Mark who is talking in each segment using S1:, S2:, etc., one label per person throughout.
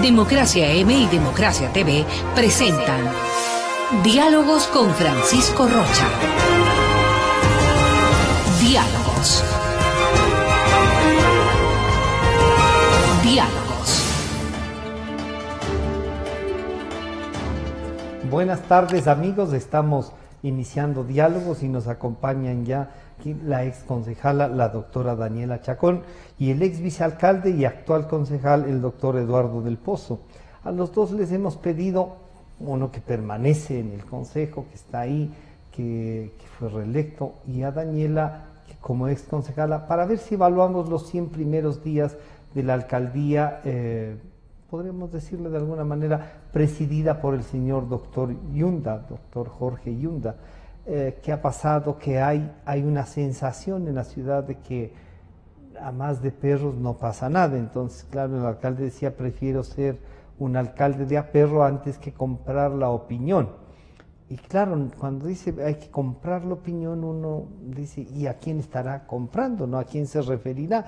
S1: Democracia M y Democracia TV presentan Diálogos con Francisco Rocha. Diálogos.
S2: Buenas tardes, amigos, estamos iniciando diálogos y nos acompañan ya aquí la ex concejala, la doctora Daniela Chacón, y el ex vicealcalde y actual concejal, el doctor Eduardo del Pozo. A los dos les hemos pedido, uno que permanece en el consejo, que está ahí, que fue reelecto, y a Daniela, que como ex concejala, para ver si evaluamos los 100 primeros días de la alcaldía, podríamos decirle de alguna manera, presidida por el señor doctor Jorge Yunda. ¿Qué ha pasado? Que hay una sensación en la ciudad de que a más de perros no pasa nada. Entonces, claro, el alcalde decía, prefiero ser un alcalde de a perro antes que comprar la opinión. Y claro, cuando dice hay que comprar la opinión, uno dice, ¿y a quién estará comprando? ¿No? ¿A quién se referirá?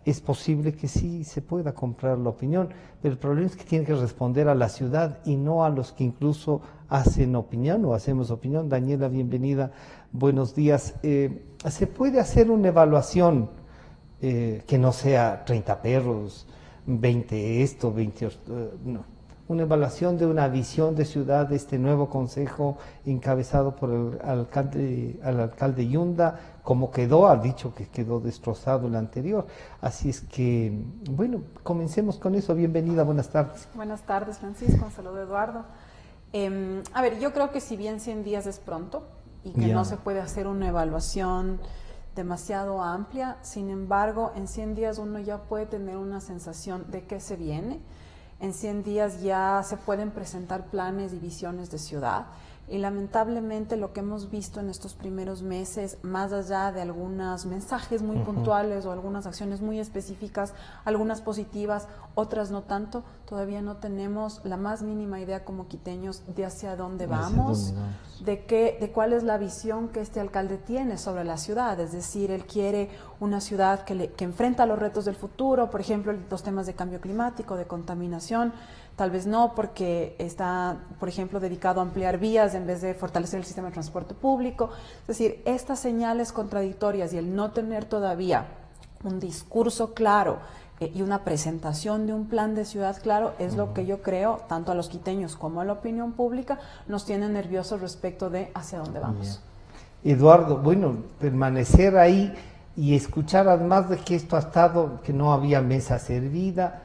S2: Es posible que sí se pueda comprar la opinión, pero el problema es que tiene que responder a la ciudad y no a los que incluso hacen opinión o hacemos opinión. Daniela, bienvenida, buenos días. ¿Se puede hacer una evaluación que no sea 30 perros, 20 esto, 20... no? Una evaluación de una visión de ciudad de este nuevo consejo encabezado por el alcalde Yunda, como quedó, ha dicho que quedó destrozado el anterior. Así es que, bueno, comencemos con eso. Bienvenida, buenas tardes.
S3: Buenas tardes, Francisco, un saludo, Eduardo. A ver, yo creo que si bien 100 días es pronto y que no se puede hacer una evaluación demasiado amplia, sin embargo, en 100 días uno ya puede tener una sensación de qué se viene. En 100 días ya se pueden presentar planes y visiones de ciudad y lamentablemente lo que hemos visto en estos primeros meses, más allá de algunos mensajes muy puntuales o algunas acciones muy específicas, algunas positivas, otras no tanto, todavía no tenemos la más mínima idea como quiteños de hacia dónde vamos, de cuál es la visión que este alcalde tiene sobre la ciudad. Es decir, él quiere una ciudad que enfrenta los retos del futuro, por ejemplo, los temas de cambio climático, de contaminación. Tal vez no, porque está, por ejemplo, dedicado a ampliar vías en vez de fortalecer el sistema de transporte público. Es decir, estas señales contradictorias y el no tener todavía un discurso claro y una presentación de un plan de ciudad claro es lo que yo creo, tanto a los quiteños como a la opinión pública, nos tiene nerviosos respecto de hacia dónde vamos.
S2: Eduardo, bueno, permanecer ahí y escuchar además de que esto ha estado, que no había mesa servida.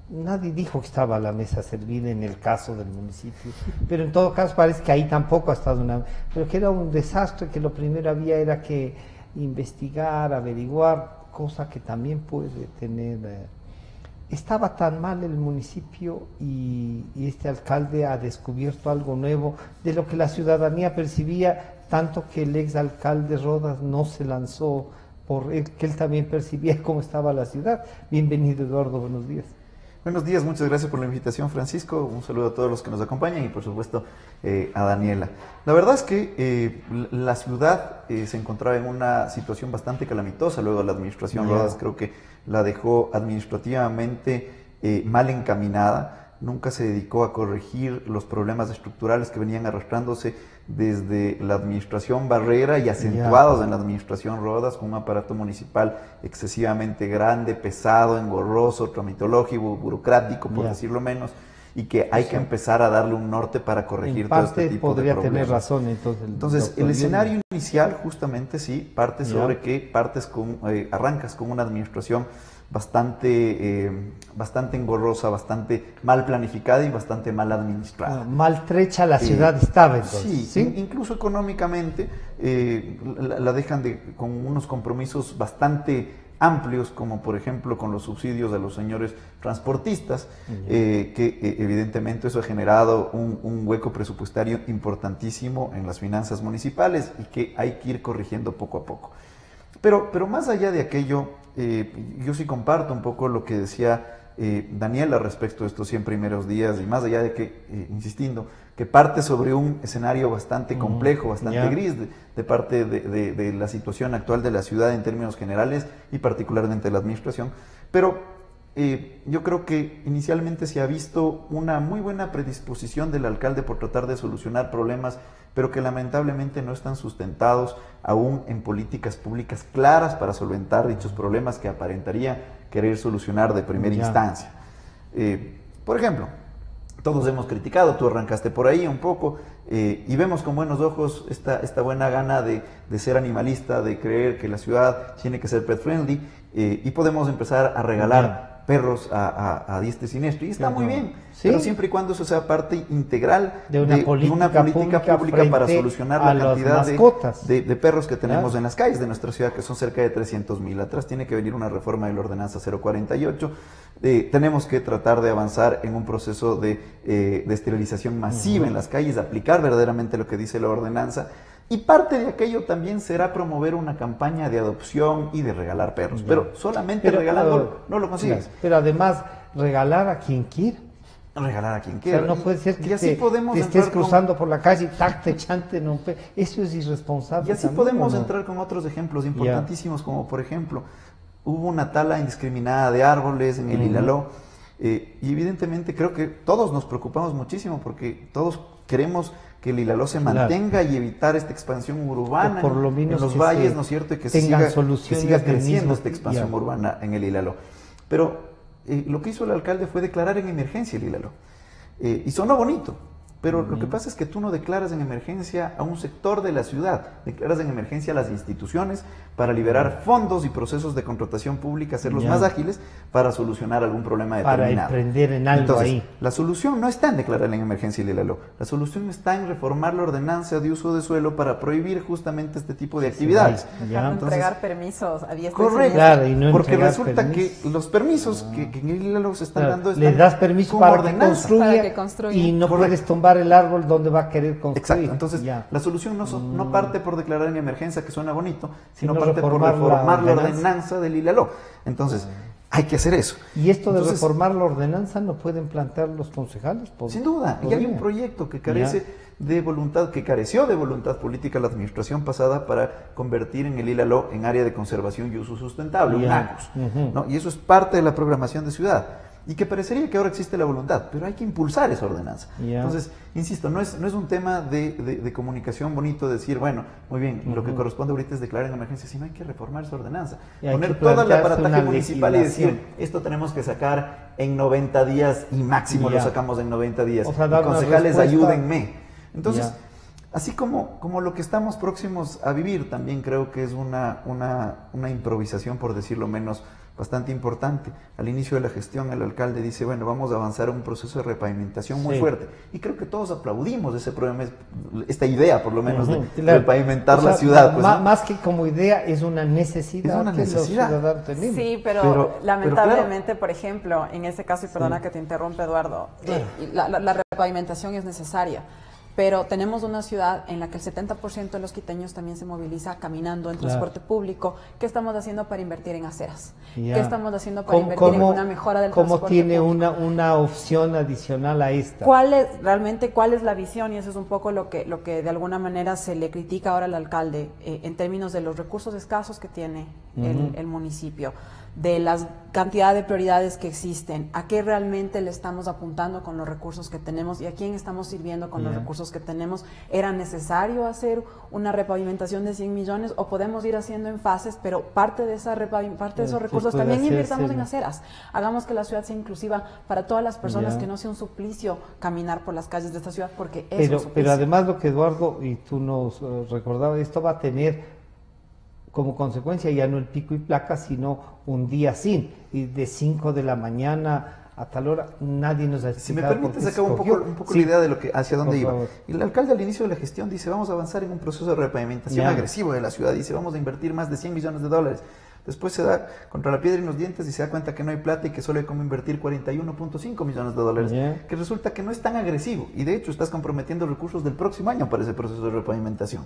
S2: Nadie dijo que estaba la mesa servida en el caso del municipio, pero en todo caso parece que ahí tampoco ha estado pero que era un desastre, que lo primero había era que investigar, averiguar, cosa que también puede tener. Estaba tan mal el municipio y este alcalde ha descubierto algo nuevo de lo que la ciudadanía percibía, tanto que el ex alcalde Rodas no se lanzó por él, que él también percibía cómo estaba la ciudad. Bienvenido, Eduardo, buenos días.
S4: Buenos días, muchas gracias por la invitación, Francisco. Un saludo a todos los que nos acompañan y, por supuesto, a Daniela. La verdad es que la ciudad se encontraba en una situación bastante calamitosa. Luego la administración Rodas creo que la dejó administrativamente mal encaminada. Nunca se dedicó a corregir los problemas estructurales que venían arrastrándose desde la administración Barrera y acentuados en la administración Rodas, con un aparato municipal excesivamente grande, pesado, engorroso, tramitológico, burocrático, por decirlo menos, y que hay que empezar a darle un norte para corregir todo este tipo de problemas.
S2: Podría tener razón
S4: entonces el escenario inicial justamente parte sobre que arrancas con una administración bastante engorrosa, bastante mal planificada y bastante mal administrada.
S2: Maltrecha la ciudad estaba entonces.
S4: Sí, incluso económicamente la dejan con unos compromisos bastante amplios, como por ejemplo con los subsidios de los señores transportistas, que evidentemente eso ha generado un hueco presupuestario importantísimo en las finanzas municipales y que hay que ir corrigiendo poco a poco. Pero más allá de aquello, yo sí comparto un poco lo que decía Daniela respecto de estos 100 primeros días, y más allá de que, insistiendo, que parte sobre un escenario bastante complejo, bastante gris de parte de la situación actual de la ciudad en términos generales y particularmente de la administración, pero yo creo que inicialmente se ha visto una muy buena predisposición del alcalde por tratar de solucionar problemas, pero que lamentablemente no están sustentados aún en políticas públicas claras para solventar dichos problemas que aparentaría querer solucionar de primera instancia. Por ejemplo, todos hemos criticado, tú arrancaste por ahí un poco, y vemos con buenos ojos esta buena gana de ser animalista, de creer que la ciudad tiene que ser pet friendly, y podemos empezar a regalar perros a diestra y siniestra, y está muy bien, pero siempre y cuando eso sea parte integral
S2: de una política
S4: pública para solucionar la cantidad de perros que tenemos en las calles de nuestra ciudad, que son cerca de 300.000. Atrás tiene que venir una reforma de la ordenanza 048. Tenemos que tratar de avanzar en un proceso de esterilización masiva en las calles, aplicar verdaderamente lo que dice la ordenanza. Y parte de aquello también será promover una campaña de adopción y de regalar perros. Pero solamente regalando no lo consigues.
S2: Pero además, regalar a quien quiera.
S4: Regalar a quien quiera.
S2: O sea, no puede ser que
S4: te
S2: estés cruzando por la calle y te chanten un perro. Eso es irresponsable.
S4: Y así podemos entrar con otros ejemplos importantísimos, como por ejemplo, hubo una tala indiscriminada de árboles en el Ilaló. Y evidentemente creo que todos nos preocupamos muchísimo porque todos queremos que el Ilaló se mantenga y evitar esta expansión urbana
S2: por lo menos
S4: en los valles, ¿no es cierto? Y que siga creciendo esta expansión urbana en el Ilaló. Pero lo que hizo el alcalde fue declarar en emergencia el Ilaló. Y sonó bonito, pero lo que pasa es que tú no declaras en emergencia a un sector de la ciudad, declaras en emergencia a las instituciones para liberar fondos y procesos de contratación pública, hacerlos más ágiles para solucionar algún problema determinado.
S2: Para emprender en algo. Entonces, ahí.
S4: La solución no está en declarar en emergencia el Ilaló, la solución está en reformar la ordenanza de uso de suelo para prohibir justamente este tipo de actividades.
S3: Entregar permisos a diestra.
S4: Correcto,
S2: claro, y no
S4: porque resulta que los permisos que en el Ilaló se están dando
S2: le das permiso para que construya y no puedes tumbar el árbol donde va a querer construir.
S4: Exacto, entonces la solución no parte por declarar en emergencia, que suena bonito, sino parte por reformar la ordenanza del Ilaló. Entonces, hay que hacer eso.
S2: ¿Y esto de reformar la ordenanza no pueden plantear los concejales?
S4: Sin duda, y hay un proyecto que carece de voluntad, que careció de voluntad política la administración pasada para convertir en el Ilaló en área de conservación y uso sustentable, un ACUS, ¿no? Y eso es parte de la programación de ciudad. Y que parecería que ahora existe la voluntad, pero hay que impulsar esa ordenanza. Entonces, insisto, no es un tema de comunicación bonito decir, bueno, muy bien, lo que corresponde ahorita es declarar en emergencia, sino hay que reformar esa ordenanza. Poner todo el aparataje municipal y decir, esto tenemos que sacar en 90 días y máximo lo sacamos en 90 días. O sea, y concejales, ayúdenme. Entonces, así como lo que estamos próximos a vivir, también creo que es una improvisación, por decirlo menos, bastante importante. Al inicio de la gestión el alcalde dice, bueno, vamos a avanzar en un proceso de repavimentación muy fuerte. Y creo que todos aplaudimos esta idea, por lo menos, de repavimentar la ciudad. Pues,
S2: más que como idea, es una necesidad.
S4: Es una necesidad.
S2: Que los ciudadanos tenemos.
S3: Sí, pero lamentablemente, por ejemplo, en este caso, y perdona que te interrumpa, Eduardo, la repavimentación es necesaria. Pero tenemos una ciudad en la que el 70% de los quiteños también se moviliza caminando en transporte público. ¿Qué estamos haciendo para invertir en aceras? ¿Qué estamos haciendo para invertir en una mejora del transporte
S2: tiene
S3: público?
S2: una opción adicional a esta?
S3: ¿Cuál es la visión? Y eso es un poco lo que de alguna manera se le critica ahora al alcalde en términos de los recursos escasos que tiene el municipio, de la cantidad de prioridades que existen, a qué realmente le estamos apuntando con los recursos que tenemos y a quién estamos sirviendo con los recursos que tenemos. ¿Era necesario hacer una repavimentación de 100 millones o podemos ir haciendo en fases, pero parte de esos recursos también invirtamos en aceras? Hagamos que la ciudad sea inclusiva para todas las personas, que no sea un suplicio caminar por las calles de esta ciudad, porque es un suplicio.
S2: Pero además lo que Eduardo y tú nos recordabas, esto va a tener como consecuencia ya no el pico y placa, sino un día sin, y de 5 de la mañana a tal hora nadie nos ha
S4: explicado. Si me permites, acabo un poco la idea de hacia dónde iba. Y el alcalde al inicio de la gestión dice, vamos a avanzar en un proceso de repavimentación agresivo de la ciudad, dice, vamos a invertir más de 100 millones de dólares. Después se da contra la piedra y los dientes y se da cuenta que no hay plata y que solo hay como invertir 41.5 millones de dólares, que resulta que no es tan agresivo, y de hecho estás comprometiendo recursos del próximo año para ese proceso de repavimentación,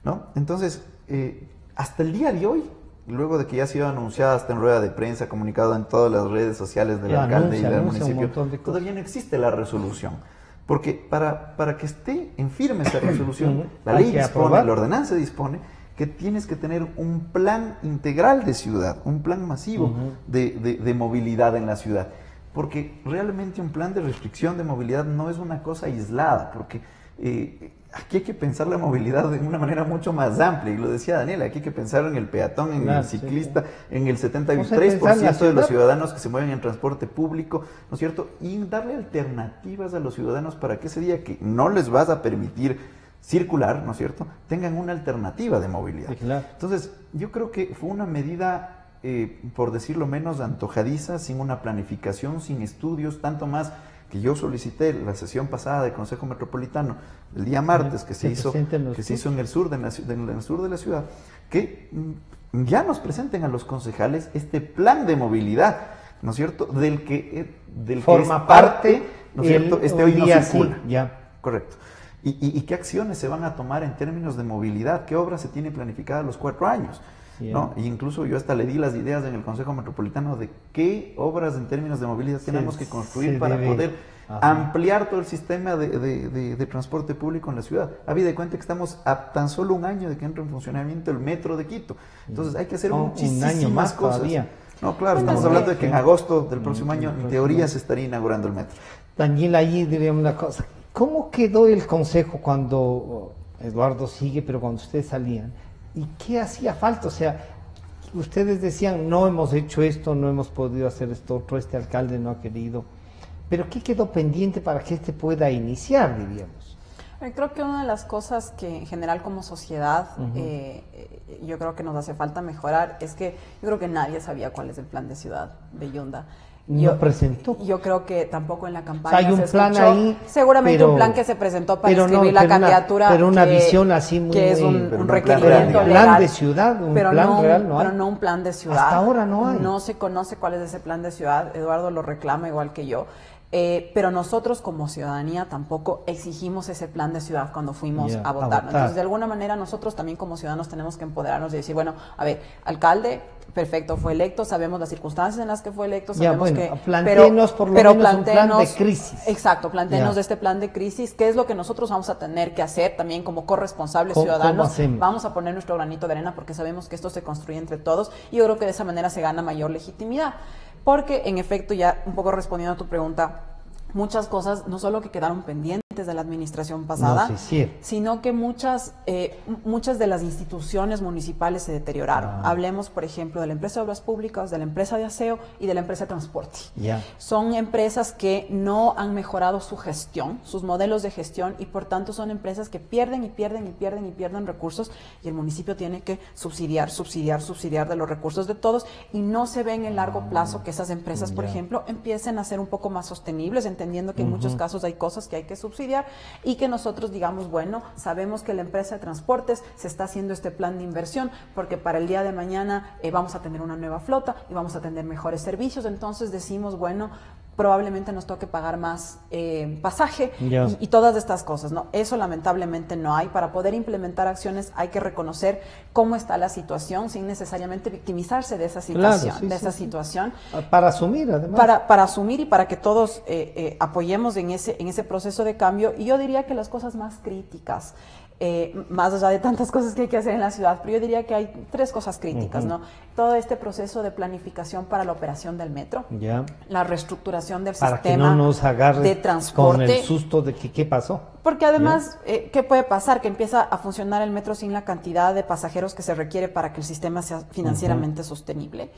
S4: ¿no? Entonces, hasta el día de hoy, luego de que ya ha sido anunciada hasta en rueda de prensa, comunicado en todas las redes sociales del alcalde y del municipio, todavía no existe la resolución. Porque para que esté en firme esa resolución, la ley dispone, la ordenanza dispone que tienes que tener un plan integral de ciudad, un plan masivo de movilidad en la ciudad. Porque realmente un plan de restricción de movilidad no es una cosa aislada, porque aquí hay que pensar la movilidad de una manera mucho más amplia, y lo decía Daniela, aquí hay que pensar en el peatón, en el ciclista, en el 73% de los ciudadanos que se mueven en transporte público, ¿no es cierto? Y darle alternativas a los ciudadanos para que ese día que no les vas a permitir circular, ¿no es cierto?, tengan una alternativa de movilidad. Sí, claro. Entonces, yo creo que fue una medida, por decirlo menos, antojadiza, sin una planificación, sin estudios, tanto más que yo solicité la sesión pasada del Consejo Metropolitano el día martes, que se hizo en el sur de la ciudad, que ya nos presenten a los concejales este plan de movilidad, ¿no es cierto?, del que forma parte, ¿no es cierto?, hoy no circula. Ya. Correcto. ¿Y qué acciones se van a tomar en términos de movilidad? ¿Qué obras se tiene planificada a los 4 años? ¿No? Y incluso yo hasta le di las ideas en el Consejo Metropolitano de qué obras en términos de movilidad tenemos que construir para poder ampliar todo el sistema de transporte público en la ciudad. Habida de cuenta que estamos a tan solo un año de que entre en funcionamiento el metro de Quito. Entonces hay que hacer muchísimas cosas. Todavía. No, claro, estamos hablando de que en agosto del próximo año, en teoría, se estaría inaugurando el metro.
S2: Daniela, ahí diría una cosa. ¿Cómo quedó el Consejo cuando Eduardo sigue, pero cuando ustedes salían? ¿Y qué hacía falta? O sea, ustedes decían, no hemos hecho esto, no hemos podido hacer esto otro, este alcalde no ha querido. Pero ¿qué quedó pendiente para que este pueda iniciar, diríamos?
S3: Creo que una de las cosas que en general como sociedad yo creo que nos hace falta mejorar es que yo creo que nadie sabía cuál es el plan de ciudad de Yunda.
S2: Presentó.
S3: Yo creo que tampoco en la campaña
S2: hay un
S3: se
S2: plan
S3: escuchó,
S2: ahí,
S3: seguramente un plan que se presentó para inscribir la candidatura,
S2: pero una visión así muy,
S3: que es un requerimiento
S2: legal.
S3: Plan
S2: de ciudad, un plan real no hay.
S3: Pero no un plan de ciudad.
S2: Hasta ahora no hay.
S3: No se conoce cuál es ese plan de ciudad. Eduardo lo reclama igual que yo. Pero nosotros como ciudadanía tampoco exigimos ese plan de ciudad cuando fuimos a votar. Entonces, de alguna manera, nosotros también como ciudadanos tenemos que empoderarnos y decir, bueno, a ver, alcalde, perfecto, fue electo, sabemos las circunstancias en las que fue electo, sabemos
S2: plantéenos por lo menos un plan de crisis.
S3: Exacto, plantéenos de este plan de crisis, qué es lo que nosotros vamos a tener que hacer también como corresponsables ciudadanos. Vamos a poner nuestro granito de arena porque sabemos que esto se construye entre todos y yo creo que de esa manera se gana mayor legitimidad. Porque, en efecto, ya un poco respondiendo a tu pregunta, muchas cosas no solo que quedaron pendientes de la administración pasada, sino que muchas de las instituciones municipales se deterioraron. Hablemos, por ejemplo, de la empresa de obras públicas, de la empresa de aseo y de la empresa de transporte. Son empresas que no han mejorado su gestión, sus modelos de gestión, y por tanto son empresas que pierden recursos, y el municipio tiene que subsidiar de los recursos de todos, y no se ve en el largo plazo que esas empresas, por ejemplo, empiecen a ser un poco más sostenibles, entendiendo que en muchos casos hay cosas que hay que subsidiar, y que nosotros digamos, bueno, sabemos que la empresa de transportes se está haciendo este plan de inversión porque para el día de mañana vamos a tener una nueva flota y vamos a tener mejores servicios, entonces decimos, bueno, probablemente nos toque pagar más pasaje y todas estas cosas, ¿no? Eso lamentablemente no hay. Para poder implementar acciones hay que reconocer cómo está la situación sin necesariamente victimizarse de esa situación, situación.
S2: Para asumir, además.
S3: Para asumir y para que todos apoyemos en ese proceso de cambio. Y yo diría que las cosas más críticas, más allá de tantas cosas que hay que hacer en la ciudad, pero yo diría que hay 3 cosas críticas, ¿no? Todo este proceso de planificación para la operación del metro, la reestructuración del sistema
S2: que no nos agarre
S3: de transporte,
S2: con el susto de que qué pasó.
S3: Porque además, ¿qué puede pasar? Que empieza a funcionar el metro sin la cantidad de pasajeros que se requiere para que el sistema sea financieramente sostenible.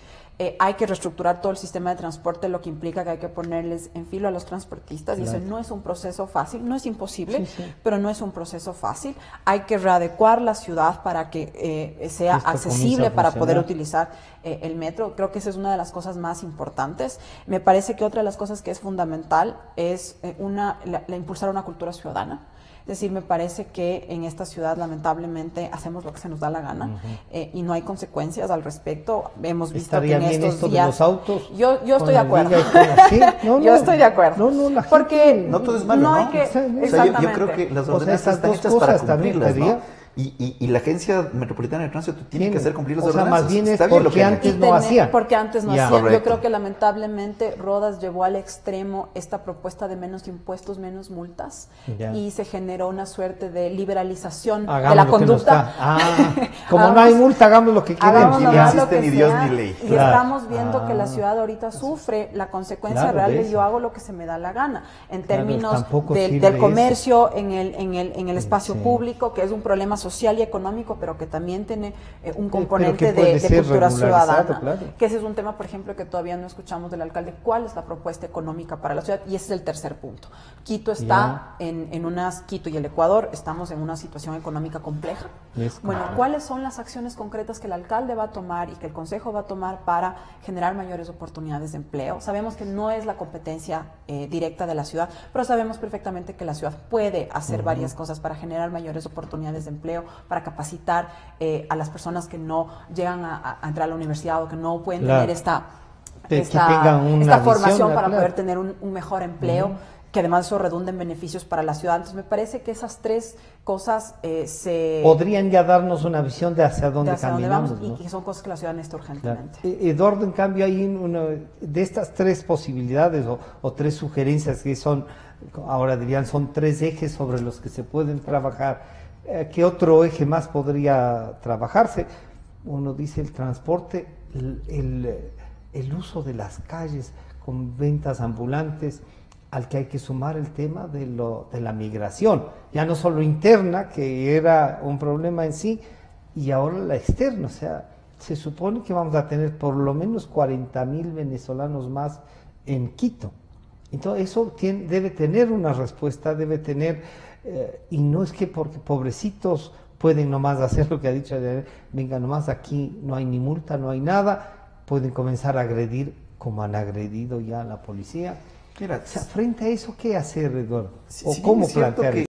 S3: Hay que reestructurar todo el sistema de transporte, lo que implica que hay que ponerles en filo a los transportistas. Y eso no es un proceso fácil, no es imposible, pero no es un proceso fácil. Hay que readecuar la ciudad para que sea accesible para poder utilizar el metro. Creo que esa es una de las cosas más importantes. Me parece que otra de las cosas que es fundamental es impulsar una cultura ciudadana. Es decir, me parece que en esta ciudad lamentablemente hacemos lo que se nos da la gana y no hay consecuencias al respecto. Hemos visto que en estos días...
S2: de los autos?
S3: Yo estoy de acuerdo. Yo estoy de acuerdo.
S4: Porque no todo es malo, ¿no?
S3: Hay que,
S4: yo creo que las ordenanzas están hechas para cumplirlas, ¿no? y la Agencia Metropolitana de Tránsito tiene que hacer cumplir las
S2: o sea,
S4: ordenanzas.
S2: más bien es
S4: Está bien lo
S2: porque
S4: que
S2: antes no hacían.
S3: Porque antes no
S2: Ya.
S3: hacían. Yo
S4: Correcto.
S3: creo que lamentablemente Rodas llevó al extremo esta propuesta de menos impuestos, menos multas,
S2: Ya.
S3: y se generó una suerte de liberalización
S2: Hagamos
S3: de la
S2: lo que nos
S3: conducta.
S2: da. Como no hay multa, hagamos lo que queremos.
S3: Hagamos
S4: y
S3: nomás
S4: no
S3: lo que
S4: existe ni Dios
S3: sea,
S4: ni ley.
S3: y
S2: Claro.
S3: estamos viendo que la ciudad ahorita sufre la consecuencia
S2: Claro,
S3: real
S2: de
S3: de
S2: eso.
S3: yo hago lo que se me da la gana, en
S2: Claro,
S3: términos
S2: tampoco
S3: del
S2: sirve
S3: comercio, en el espacio
S2: Sí.
S3: público, que es un problema social y económico, pero que también tiene un
S2: pero
S3: componente
S2: que puede
S3: de
S2: ser
S3: cultura
S2: regularizado,
S3: ciudadana,
S2: claro.
S3: que ese es un tema, por ejemplo, que todavía no escuchamos del alcalde, cuál es la propuesta económica para la ciudad, y ese es el tercer punto. Quito está Quito y el Ecuador estamos en una situación económica compleja.
S2: Es
S3: Bueno,
S2: complejo.
S3: ¿cuáles son las acciones concretas que el alcalde va a tomar y que el consejo va a tomar para generar mayores oportunidades de empleo? Sabemos que no es la competencia directa de la ciudad, pero sabemos perfectamente que la ciudad puede hacer varias cosas para generar mayores oportunidades de empleo, para capacitar a las personas que no llegan a entrar a la universidad o que no pueden
S2: Claro.
S3: tener esta
S2: tengan una
S3: esta
S2: visión,
S3: formación para
S2: claro.
S3: poder tener un mejor empleo, que además eso redunda en beneficios para la ciudad. Entonces me parece que esas tres cosas
S2: podrían ya darnos una visión de hacia dónde caminamos,
S3: vamos,
S2: ¿no?
S3: y que son cosas que la ciudad necesita urgentemente.
S2: Claro. Eduardo, en cambio, hay de estas tres posibilidades o tres sugerencias que son, ahora dirían, son tres ejes sobre los que se pueden trabajar. ¿Qué otro eje más podría trabajarse? Uno dice el transporte, el uso de las calles con ventas ambulantes, al que hay que sumar el tema de la migración, ya no solo interna, que era un problema en sí, y ahora la externa. O sea, se supone que vamos a tener por lo menos 40,000 venezolanos más en Quito. Entonces eso debe tener una respuesta, debe tener, y no es que porque pobrecitos pueden nomás hacer lo que ha dicho, venga nomás aquí, no hay ni multa, no hay nada, pueden comenzar a agredir como han agredido ya a la policía.
S4: Mira,
S2: O sea, frente a eso, ¿qué hacer, Eduardo?
S4: si
S2: ¿O
S4: bien
S2: cómo
S4: es cierto
S2: plantear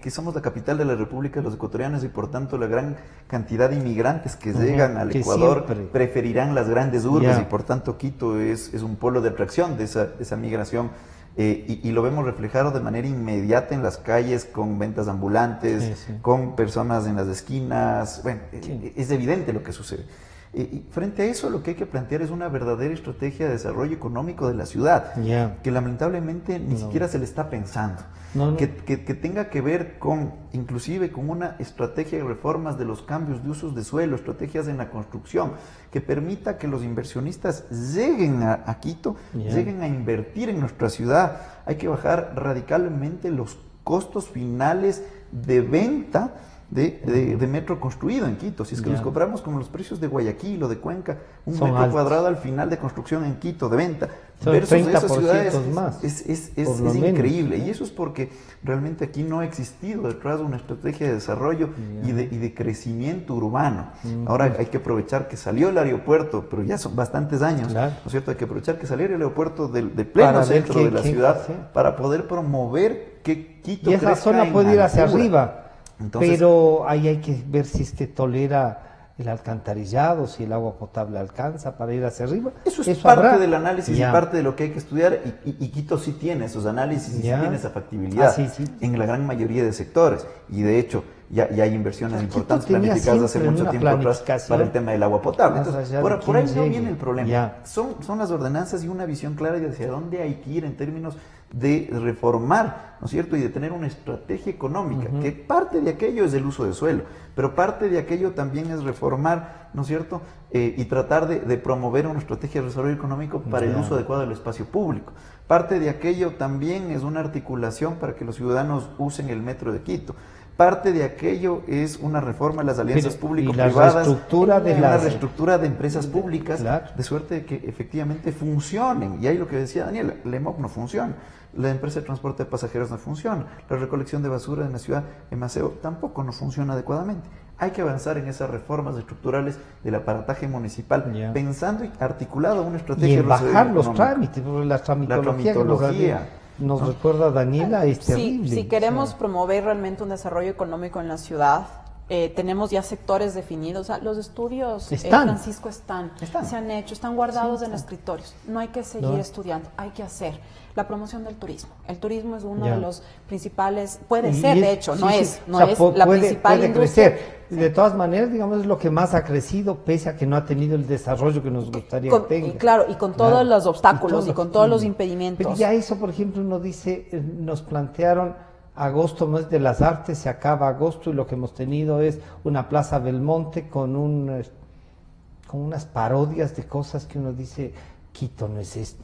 S4: que somos la capital de la República de los ecuatorianos y por tanto la gran cantidad de inmigrantes que
S2: Ujú,
S4: llegan al
S2: que
S4: Ecuador
S2: siempre.
S4: preferirán las grandes urbes
S2: Ya.
S4: y por tanto Quito es un polo de atracción de esa migración y lo vemos reflejado de manera inmediata en las calles con ventas ambulantes,
S2: Sí, sí.
S4: con personas en las esquinas. Bueno,
S2: Sí.
S4: es evidente lo que sucede. Y frente a eso lo que hay que plantear es una verdadera estrategia de desarrollo económico de la ciudad,
S2: Ya.
S4: que lamentablemente ni siquiera se le está pensando.
S2: No, no.
S4: Que tenga que ver con, inclusive con una estrategia de reformas de los cambios de usos de suelo, estrategias en la construcción, que permita que los inversionistas lleguen a Quito,
S2: Ya.
S4: lleguen a invertir en nuestra ciudad. Hay que bajar radicalmente los costos finales de venta de metro construido en Quito. Si es que
S2: Ya.
S4: los compramos como los precios de Guayaquil o de Cuenca, un
S2: Son
S4: metro
S2: altos.
S4: cuadrado al final de construcción en Quito de venta,
S2: Son
S4: versus esas
S2: 30%
S4: ciudades,
S2: más,
S4: es
S2: por lo menos.
S4: increíble. Y eso es porque realmente aquí no ha existido detrás de una estrategia de desarrollo y de crecimiento urbano. Ahora hay que aprovechar que salió el aeropuerto, pero ya son bastantes años,
S2: Claro.
S4: ¿no es cierto? Hay que aprovechar que saliera el aeropuerto del pleno
S2: Para ver
S4: centro
S2: qué-
S4: de la
S2: qué-
S4: ciudad
S2: sí.
S4: para poder promover que Quito
S2: Y esa
S4: crezca
S2: zona
S4: en
S2: puede ir hacia
S4: altura.
S2: arriba,
S4: Entonces,
S2: pero ahí hay que ver si es que tolera el alcantarillado, si el agua potable alcanza para ir hacia arriba.
S4: eso es parte
S2: habrá.
S4: del análisis
S2: Ya.
S4: y parte de lo que hay que estudiar y Quito sí tiene esos análisis y sí
S2: Ya.
S4: tiene esa factibilidad
S2: Ah, sí, sí.
S4: en la gran mayoría de sectores y de hecho ya hay inversiones
S2: Quito
S4: importantes
S2: tenía
S4: planificadas hace
S2: siempre
S4: mucho
S2: una
S4: tiempo atrás
S2: planificación
S4: para el tema del agua potable.
S2: más
S4: Entonces,
S2: allá de
S4: por ahí
S2: quién
S4: no
S2: llegue.
S4: viene el problema.
S2: Ya.
S4: Son las ordenanzas y una visión clara de hacia dónde hay que ir en términos de reformar, ¿no es cierto? Y de tener una estrategia económica, que parte de aquello es el uso de suelo, pero parte de aquello también es reformar, ¿no es cierto? Y tratar de promover una estrategia de desarrollo económico para el
S2: Ya.
S4: uso adecuado del espacio público. Parte de aquello también es una articulación para que los ciudadanos usen el metro de Quito. Parte de aquello es una reforma de las alianzas
S2: Pero,
S4: público-privadas,
S2: y la reestructura de
S4: una
S2: las-
S4: reestructura de empresas públicas,
S2: Claro.
S4: de suerte de que efectivamente funcionen. Y ahí lo que decía Daniela, la EMOC no funciona, la empresa de transporte de pasajeros no funciona, la recolección de basura en la ciudad, en Maceo, tampoco no funciona adecuadamente. Hay que avanzar en esas reformas estructurales del aparataje municipal,
S2: Ya.
S4: pensando y articulado una estrategia
S2: Y en
S4: de desarrollo
S2: bajar los
S4: económico.
S2: trámites, porque la tramitología que
S4: tramitología,
S2: nos
S4: ¿no?
S2: recuerda Daniela es
S3: Sí,
S2: terrible.
S3: si queremos
S2: O sea,
S3: promover realmente un desarrollo económico en la ciudad, tenemos ya sectores definidos. O sea, los estudios, Francisco, se han hecho, están guardados en escritorios. No hay que seguir estudiando, hay que hacer. La promoción del turismo. El turismo es uno de los principales, puede ser, de hecho, no es la principal industria.
S2: Crecer. De todas maneras, digamos, es lo que más ha crecido, pese a que no ha tenido el desarrollo que nos gustaría que tenga.
S3: Claro, y con todos los obstáculos y con todos los impedimentos.
S2: Pero ya eso, por ejemplo, uno dice, nos plantearon agosto, mes de las artes, se acaba agosto y lo que hemos tenido es una Plaza Belmonte con unas parodias de cosas que uno dice, Quito no es esto.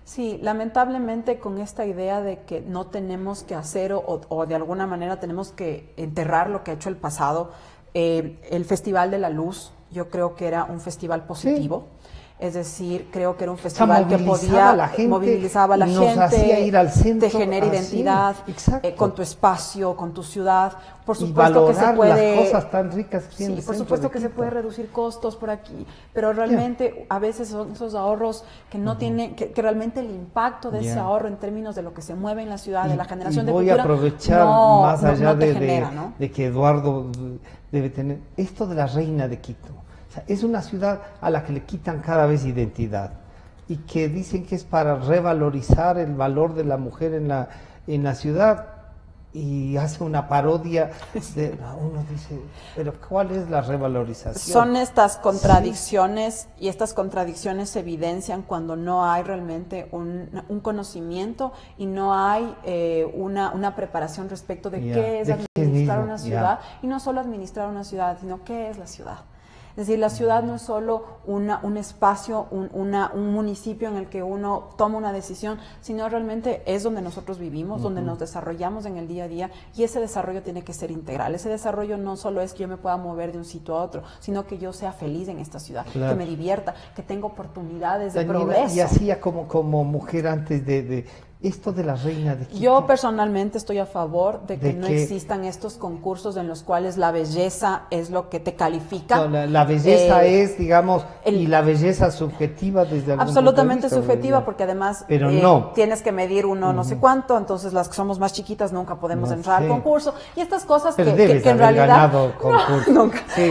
S3: Sí, lamentablemente con esta idea de que no tenemos que hacer o de alguna manera tenemos que enterrar lo que ha hecho el pasado, el Festival de la Luz, yo creo que era un festival positivo. Sí. Es decir, creo que era un festival que movilizaba a la gente,
S2: hacía ir al centro,
S3: te genera identidad con tu espacio, con tu ciudad. Por supuesto que se puede,
S2: las cosas tan ricas que tiene
S3: por supuesto que se puede reducir costos por aquí, pero realmente a veces son esos ahorros que no tienen, que realmente el impacto de ese ahorro en términos de lo que se mueve en la ciudad, de la generación de cultura,
S2: voy a aprovechar más allá de que Eduardo debe tener esto de la Reina de Quito. Es una ciudad a la que le quitan cada vez identidad y que dicen que es para revalorizar el valor de la mujer en la ciudad, y hace una parodia uno dice, pero ¿cuál es la revalorización?
S3: Son estas contradicciones, y estas contradicciones se evidencian cuando no hay realmente un conocimiento y no hay una preparación respecto de qué es administrar una ciudad, y no solo administrar una ciudad, sino qué es la ciudad. Es decir, la ciudad no es solo un espacio, un municipio en el que uno toma una decisión, sino realmente es donde nosotros vivimos, donde nos desarrollamos en el día a día, y ese desarrollo tiene que ser integral. Ese desarrollo no solo es que yo me pueda mover de un sitio a otro, sino que yo sea feliz en esta ciudad, que me divierta, que tenga oportunidades de progreso.
S2: Y hacía como mujer antes de esto de la Reina de Quito.
S3: Yo personalmente estoy a favor de que no existan estos concursos en los cuales la belleza es lo que te califica.
S2: No, la belleza es, digamos, y la belleza subjetiva desde algún
S3: absolutamente
S2: punto de vista,
S3: subjetiva, porque además tienes que medir no sé cuánto, entonces las que somos más chiquitas nunca podemos entrar al concurso, y estas cosas que en realidad
S2: ganado concurso.
S3: Nunca,
S2: sí,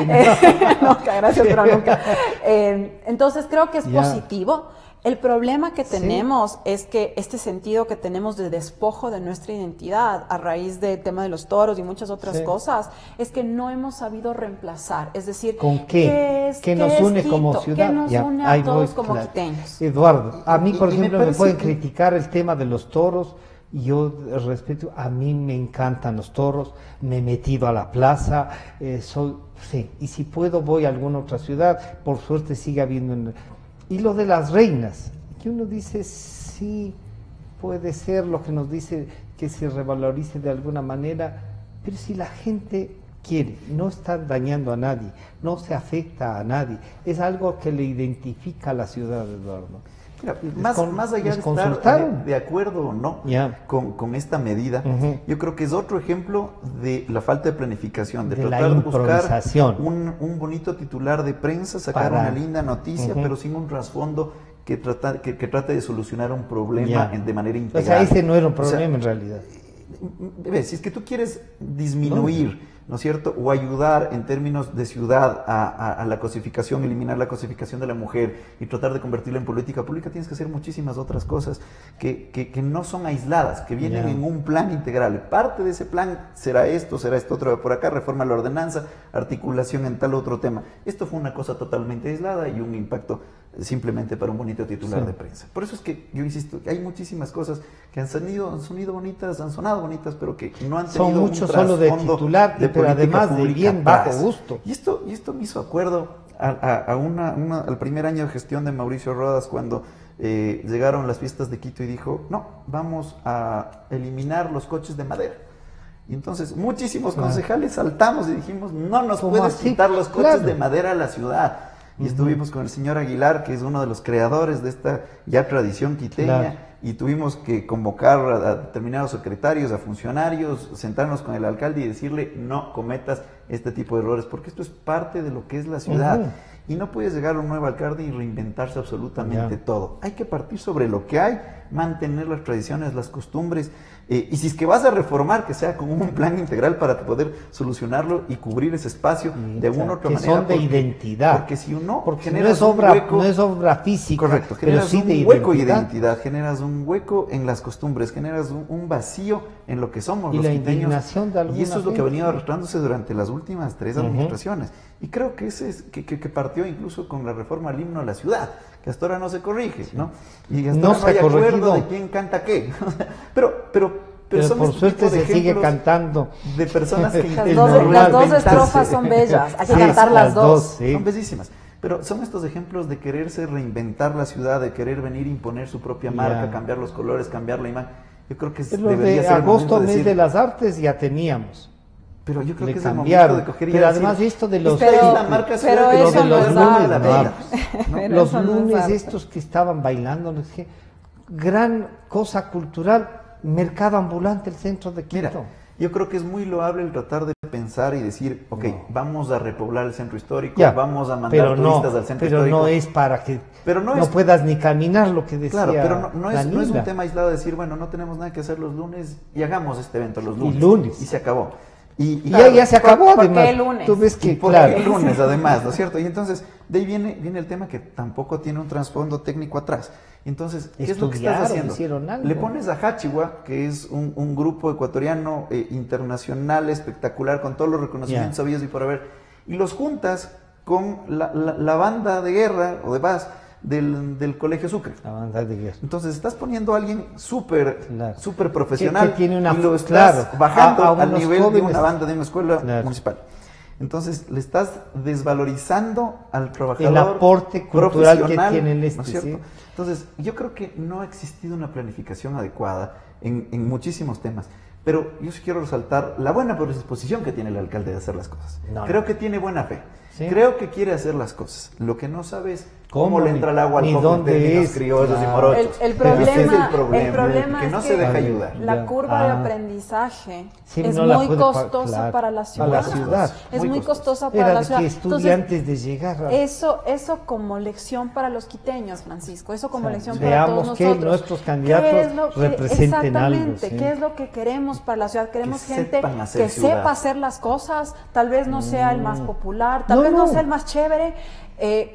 S3: nunca, gracias, pero nunca. Entonces creo que es positivo. El problema que tenemos es que este sentido que tenemos de despojo de nuestra identidad a raíz del tema de los toros y muchas otras cosas, es que no hemos sabido reemplazar. Es decir,
S2: ¿con qué? ¿Qué nos une
S3: Quito?
S2: Como ciudad?
S3: ¿Qué nos une a todos como quiteños?
S2: Eduardo, a mí, por ejemplo, me pueden criticar el tema de los toros, y yo respeto, a mí me encantan los toros, me he metido a la plaza, y si puedo voy a alguna otra ciudad, por suerte sigue habiendo... Y lo de las reinas, que uno dice, sí, puede ser lo que nos dice que se revalorice de alguna manera, pero si la gente quiere, no está dañando a nadie, no se afecta a nadie, es algo que le identifica a la ciudad, Eduardo.
S4: Mira, más allá de estar de acuerdo o no con esta medida, yo creo que es otro ejemplo de la falta de planificación, de tratar de buscar un bonito titular de prensa, sacar una linda noticia, pero sin un trasfondo que trate de solucionar un problema de manera integral.
S2: O sea, ese no era un problema en realidad.
S4: Si es que tú quieres disminuir, ¿no es cierto?, o ayudar en términos de ciudad a la cosificación, eliminar la cosificación de la mujer y tratar de convertirla en política pública, tienes que hacer muchísimas otras cosas que no son aisladas, que vienen en un plan integral. Parte de ese plan será esto otro por acá, reforma a la ordenanza, articulación en tal otro tema. Esto fue una cosa totalmente aislada y un impacto simplemente para un bonito titular de prensa. Por eso es que yo insisto, hay muchísimas cosas que han sonado bonitas, pero que no han tenido
S2: un trasfondo solo de titular, pero además de bien bajo gusto.
S4: Y esto me hizo acuerdo al primer año de gestión de Mauricio Rodas, cuando llegaron las fiestas de Quito y dijo, no, vamos a eliminar los coches de madera. Y entonces muchísimos concejales saltamos y dijimos, no nos puedes quitar los coches de madera a la ciudad. Y estuvimos con el señor Aguilar, que es uno de los creadores de esta ya tradición quiteña, y tuvimos que convocar a determinados secretarios, a funcionarios, sentarnos con el alcalde y decirle, no cometas este tipo de errores, porque esto es parte de lo que es la ciudad. Y no puedes llegar a un nuevo alcalde y reinventarse absolutamente todo. Hay que partir sobre lo que hay, mantener las tradiciones, las costumbres, y si es que vas a reformar, que sea con un plan integral para poder solucionarlo y cubrir ese espacio de una u otra
S2: que
S4: manera.
S2: Son de identidad.
S4: Porque si uno
S2: porque no
S4: generas
S2: es obra,
S4: un hueco,
S2: no es obra física,
S4: correcto,
S2: pero
S4: generas
S2: sí
S4: un
S2: de
S4: hueco y de
S2: identidad.
S4: identidad, generas un hueco en las costumbres, generas un vacío en lo que somos
S2: Y
S4: los
S2: la
S4: quiteños.
S2: indignación de alguna
S4: Y eso es lo que ha
S2: gente.
S4: venido arrastrándose durante las últimas 3 administraciones. Y creo que ese es que partió incluso con la reforma al himno a la ciudad, que hasta ahora no se corrige, ¿no? Y hasta
S2: No
S4: ahora
S2: se
S4: no hay
S2: ha
S4: acuerdo
S2: corregido.
S4: de quién canta qué. pero son
S2: por
S4: este
S2: suerte
S4: tipo de
S2: se sigue
S4: ejemplos
S2: cantando.
S4: de personas que
S3: Las
S4: intentan
S3: dos
S4: reinventarse.
S3: estrofas son bellas, hay que
S2: Sí,
S3: cantar las dos.
S2: sí.
S4: Son bellísimas. Pero son estos ejemplos de quererse reinventar la ciudad, de querer venir a imponer su propia marca,
S2: Ya.
S4: cambiar los colores, cambiar la imagen. Yo creo que
S2: Pero
S4: debería
S2: de
S4: ser el
S2: agosto,
S4: momento de
S2: mes
S4: decir,
S2: de las artes, ya teníamos.
S4: pero yo creo
S2: Le
S4: que es el
S2: cambiaron.
S4: momento de coger y
S2: Pero
S4: ya
S2: además
S4: decir,
S2: esto de los...
S4: esta es
S3: Pero-
S4: la marca
S3: pero
S4: ciudad que
S3: eso
S4: tiene
S3: no
S4: los
S3: es
S4: lunes de la
S3: arte.
S4: vela, ¿no?
S3: Pero
S2: los
S3: eso no es
S2: lunes
S3: arte.
S2: estos que estaban bailando, no sé qué, gran cosa cultural, mercado ambulante, el centro de Quito.
S4: Mira, yo creo que es muy loable el tratar de pensar y decir, ok,
S2: No.
S4: vamos a repoblar el centro histórico,
S2: Ya,
S4: vamos a mandar
S2: pero
S4: turistas al centro
S2: pero
S4: histórico.
S2: no es para que
S4: Pero no
S2: no
S4: es-
S2: puedas ni caminar, lo que decía
S4: Claro, pero no es un
S2: Daniela.
S4: tema aislado de decir, bueno, no tenemos nada que hacer los lunes y hagamos este evento los lunes.
S2: lunes.
S4: Y se acabó. Y
S2: Ya se acabó,
S3: ¿por qué
S2: además.
S3: el lunes?
S2: Tú ves
S4: Y
S2: que,
S4: por
S2: claro.
S4: el lunes, además, ¿no es cierto? Y entonces, de ahí viene el tema que tampoco tiene un trasfondo técnico atrás. Entonces, ¿qué es lo que estás
S2: Estudiaron,
S4: haciendo?
S2: hicieron algo.
S4: Le pones a Hachiwa, que es un grupo ecuatoriano internacional, espectacular, con todos los reconocimientos
S2: Ya.
S4: habidos y por haber, y los juntas con la banda de guerra o de paz del Colegio Sucre.
S2: La banda de guerra.
S4: Entonces estás poniendo a alguien súper
S2: Claro.
S4: súper profesional
S2: Que tiene una-
S4: y lo estás
S2: claro,
S4: bajando
S2: a
S4: al
S2: unos
S4: nivel de
S2: jóvenes.
S4: una banda de una escuela
S2: Claro.
S4: municipal. Entonces le estás desvalorizando al trabajador
S2: El aporte cultural que
S4: profesional,
S2: tiene el
S4: ¿no
S2: este,
S4: es cierto?
S2: sí.
S4: Entonces yo creo que no ha existido una planificación adecuada en muchísimos temas. Pero yo sí quiero resaltar la buena predisposición que tiene el alcalde de hacer las cosas.
S2: No,
S4: Creo
S2: no.
S4: que tiene buena fe.
S2: Sí.
S4: Creo que quiere hacer las cosas. Lo que no sabe es
S2: ¿Cómo?
S4: cómo le entra el agua al
S2: Ni
S4: coco en
S2: dónde
S4: términos
S2: es.
S4: criollos y
S2: Claro.
S4: morochos.
S3: El
S4: Ese
S3: problema,
S4: es el problema, que
S3: es
S4: no
S3: que
S4: se deja ayudar.
S3: la
S2: Ya.
S3: curva de
S2: Ah.
S3: aprendizaje
S2: Sí,
S3: es
S2: no la
S3: muy
S2: puede
S3: costosa
S2: claro,
S3: para la ciudad.
S2: Para la ciudad.
S3: Es
S4: Muy
S3: muy
S4: costosa.
S3: costosa para
S2: Era
S3: la
S2: de
S3: ciudad.
S2: que
S3: Entonces,
S2: estudiantes de llegar a...
S3: eso como lección para los quiteños, Francisco, eso como
S2: O sea,
S3: lección para
S2: veamos
S3: todos
S2: que
S3: nosotros.
S2: nuestros candidatos
S3: ¿Qué es lo que-
S2: representen algo,
S3: exactamente,
S2: sí.
S3: ¿qué es lo que queremos para la ciudad? Queremos
S4: Que
S3: gente
S4: sepan hacer
S3: que
S4: ciudad.
S3: sepa hacer las cosas, tal vez no sea el más popular, tal vez
S2: No.
S3: no sea el más chévere,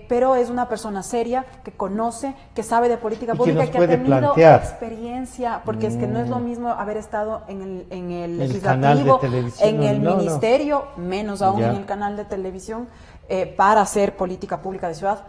S3: pero es una persona seria, que conoce, que sabe de política
S2: Y que
S3: pública,
S2: nos
S3: que ha
S2: puede
S3: tenido
S2: plantear.
S3: experiencia, porque es que no es lo mismo haber estado en el
S2: El canal de
S3: legislativo,
S2: televisión,
S3: en el
S2: no, no.
S3: ministerio, menos aún
S2: Ya.
S3: en el canal de televisión, para hacer política pública de ciudad.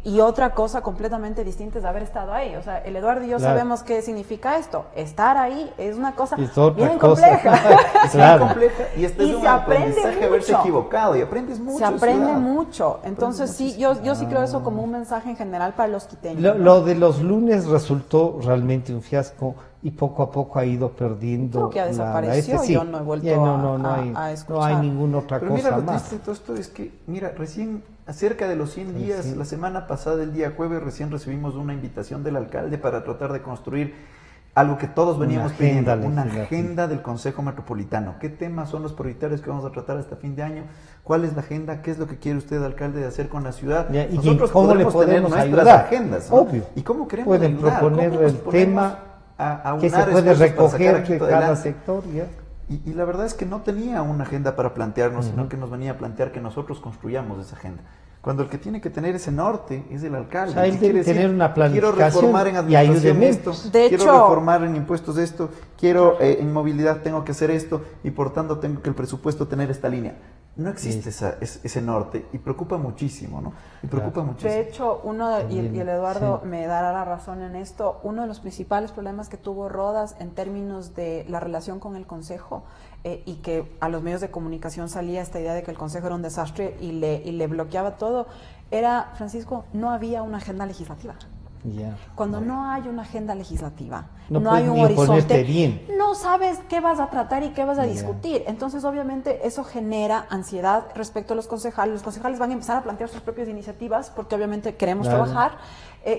S3: Y otra cosa completamente distinta es haber estado ahí. O sea, el Eduardo y yo
S2: Claro.
S3: sabemos qué significa esto. Estar ahí es una cosa
S2: Es otra
S3: bien
S2: cosa.
S3: compleja.
S4: Es
S2: Claro.
S4: muy compleja y este
S3: Y
S4: es un
S3: se aprende
S4: aprendizaje haberse
S3: mucho.
S4: equivocado y aprendes mucho.
S3: Se aprende
S4: ciudad.
S3: mucho. Entonces, sí, yo sí creo eso como un mensaje en general para los quiteños.
S2: Lo de los lunes resultó realmente un fiasco y poco a poco ha ido perdiendo.
S3: Creo que ya desapareció, yo no he vuelto
S2: no
S3: a
S2: hay,
S3: escuchar.
S2: no hay ninguna otra
S4: Pero mira,
S2: cosa
S4: lo
S2: más.
S4: triste de todo esto es que, mira, recién, cerca de los 100 días,
S2: sí.
S4: la semana pasada, el día jueves, recién recibimos una invitación del alcalde para tratar de construir algo que todos veníamos
S2: agenda
S4: pidiendo, una
S2: legislativa.
S4: agenda del Consejo Metropolitano. ¿Qué temas son los prioritarios que vamos a tratar hasta fin de año? ¿Cuál es la agenda? ¿Qué es lo que quiere usted, alcalde, de hacer con la ciudad?
S2: Ya, y
S4: Nosotros
S2: cómo le
S4: tener
S2: podemos
S4: nuestras
S2: ayudar.
S4: agendas, ¿no?
S2: Obvio.
S4: ¿Y cómo queremos
S2: Pueden
S4: ayudar?
S2: proponer
S4: ¿Cómo nos
S2: el
S4: ponemos
S2: tema
S4: a
S2: que se
S4: unar
S2: puede
S4: esfuerzos para sacar
S2: recoger
S4: a
S2: de
S4: Quito
S2: cada
S4: adelante?
S2: sector. Ya.
S4: Y la verdad es que no tenía una agenda para plantearnos, sino que nos venía a plantear que nosotros construyamos esa agenda. Cuando el que tiene que tener ese norte es el alcalde.
S2: O sea, él
S4: ¿Qué
S2: debe
S4: quiere
S2: tener
S4: decir?
S2: una planificación
S4: Quiero reformar en
S2: y
S4: administración
S2: ayúdeme.
S4: esto,
S3: De
S4: quiero
S3: hecho-
S4: reformar en impuestos esto, quiero en movilidad tengo que hacer esto y por tanto tengo que el presupuesto tener esta línea. No existe ese norte y preocupa muchísimo, ¿no? Y preocupa muchísimo.
S3: De hecho, y el Eduardo
S2: Sí.
S3: me dará la razón en esto, uno de los principales problemas que tuvo Rodas en términos de la relación con el Consejo, y que a los medios de comunicación salía esta idea de que el Consejo era un desastre y le bloqueaba todo, era, Francisco, no había una agenda legislativa.
S2: Ya.
S3: Cuando no hay una agenda legislativa,
S2: No
S3: no,
S2: puedes
S3: hay un
S2: ni oponerte
S3: horizonte,
S2: bien.
S3: no sabes qué vas a tratar y qué vas a
S2: Ya.
S3: discutir. Entonces, obviamente, eso genera ansiedad respecto a los concejales. Los concejales van a empezar a plantear sus propias iniciativas porque obviamente queremos
S2: Claro.
S3: trabajar.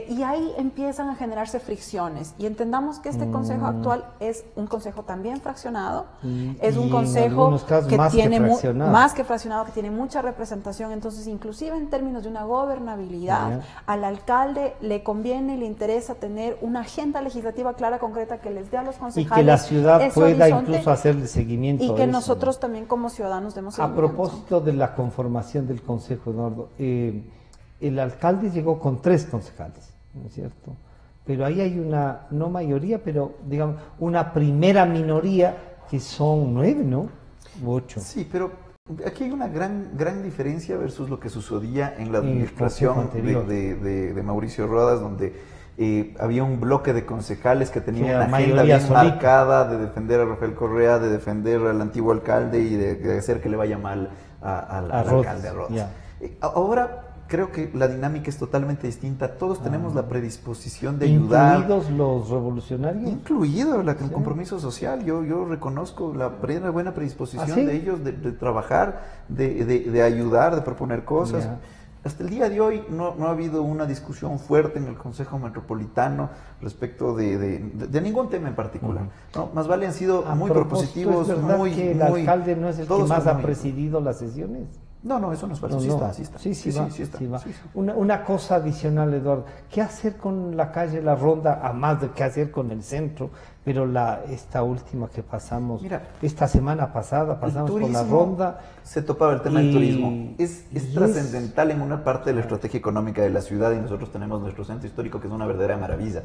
S3: Y ahí empiezan a generarse fricciones. Y entendamos que este consejo actual es un consejo también fraccionado, es un consejo que tiene más que fraccionado, que tiene mucha representación. Entonces, inclusive en términos de una gobernabilidad, al alcalde le conviene y le interesa tener una agenda legislativa clara, concreta, que les dé a los concejales.
S2: Y que la ciudad pueda incluso hacerle seguimiento.
S3: Y que nosotros también como ciudadanos demos seguimiento.
S2: A propósito de la conformación del consejo, Eduardo, el alcalde llegó con 3 concejales, ¿no es cierto? Pero ahí hay una, no mayoría, pero digamos, una primera minoría que son 9, ¿no? U 8.
S4: Sí, pero aquí hay una gran diferencia versus lo que sucedía en la administración de Mauricio Rodas, donde había un bloque de concejales que tenía una agenda bien marcada de defender a Rafael Correa, de defender al antiguo alcalde y de hacer que le vaya mal al alcalde Rodas. Ahora creo que la dinámica es totalmente distinta. Todos tenemos la predisposición de ayudar.
S2: ¿Incluidos los revolucionarios?
S4: Incluido el compromiso social. Yo reconozco la buena predisposición de ellos de trabajar, de ayudar, de proponer cosas. Hasta el día de hoy no ha habido una discusión fuerte en el Consejo Metropolitano respecto de ningún tema en particular. ¿No? Más vale han sido muy propositivos.
S2: ¿Es verdad que el alcalde no es el que más ha presidido las sesiones?
S4: No, eso no es falso. Sí está.
S2: Una cosa adicional, Eduardo. ¿Qué hacer con la calle La Ronda, a más de qué hacer con el centro? Pero esta última que pasamos, esta semana pasada, pasamos por La Ronda.
S4: Se topaba el tema del turismo. Es trascendental en una parte de la estrategia económica de la ciudad, y nosotros tenemos nuestro centro histórico, que es una verdadera maravilla.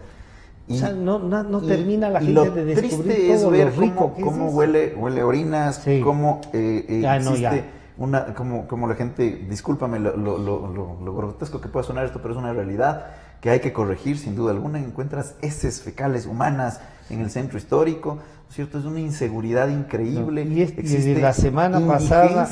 S2: O sea, no termina la gente de descubrir todo.
S4: Lo triste es ver cómo huele orinas, cómo existe... como la gente, discúlpame lo grotesco que pueda sonar esto, pero es una realidad que hay que corregir sin duda alguna. Encuentras heces fecales humanas en el centro histórico, ¿no es cierto? Es una inseguridad increíble.
S2: Existe la semana pasada,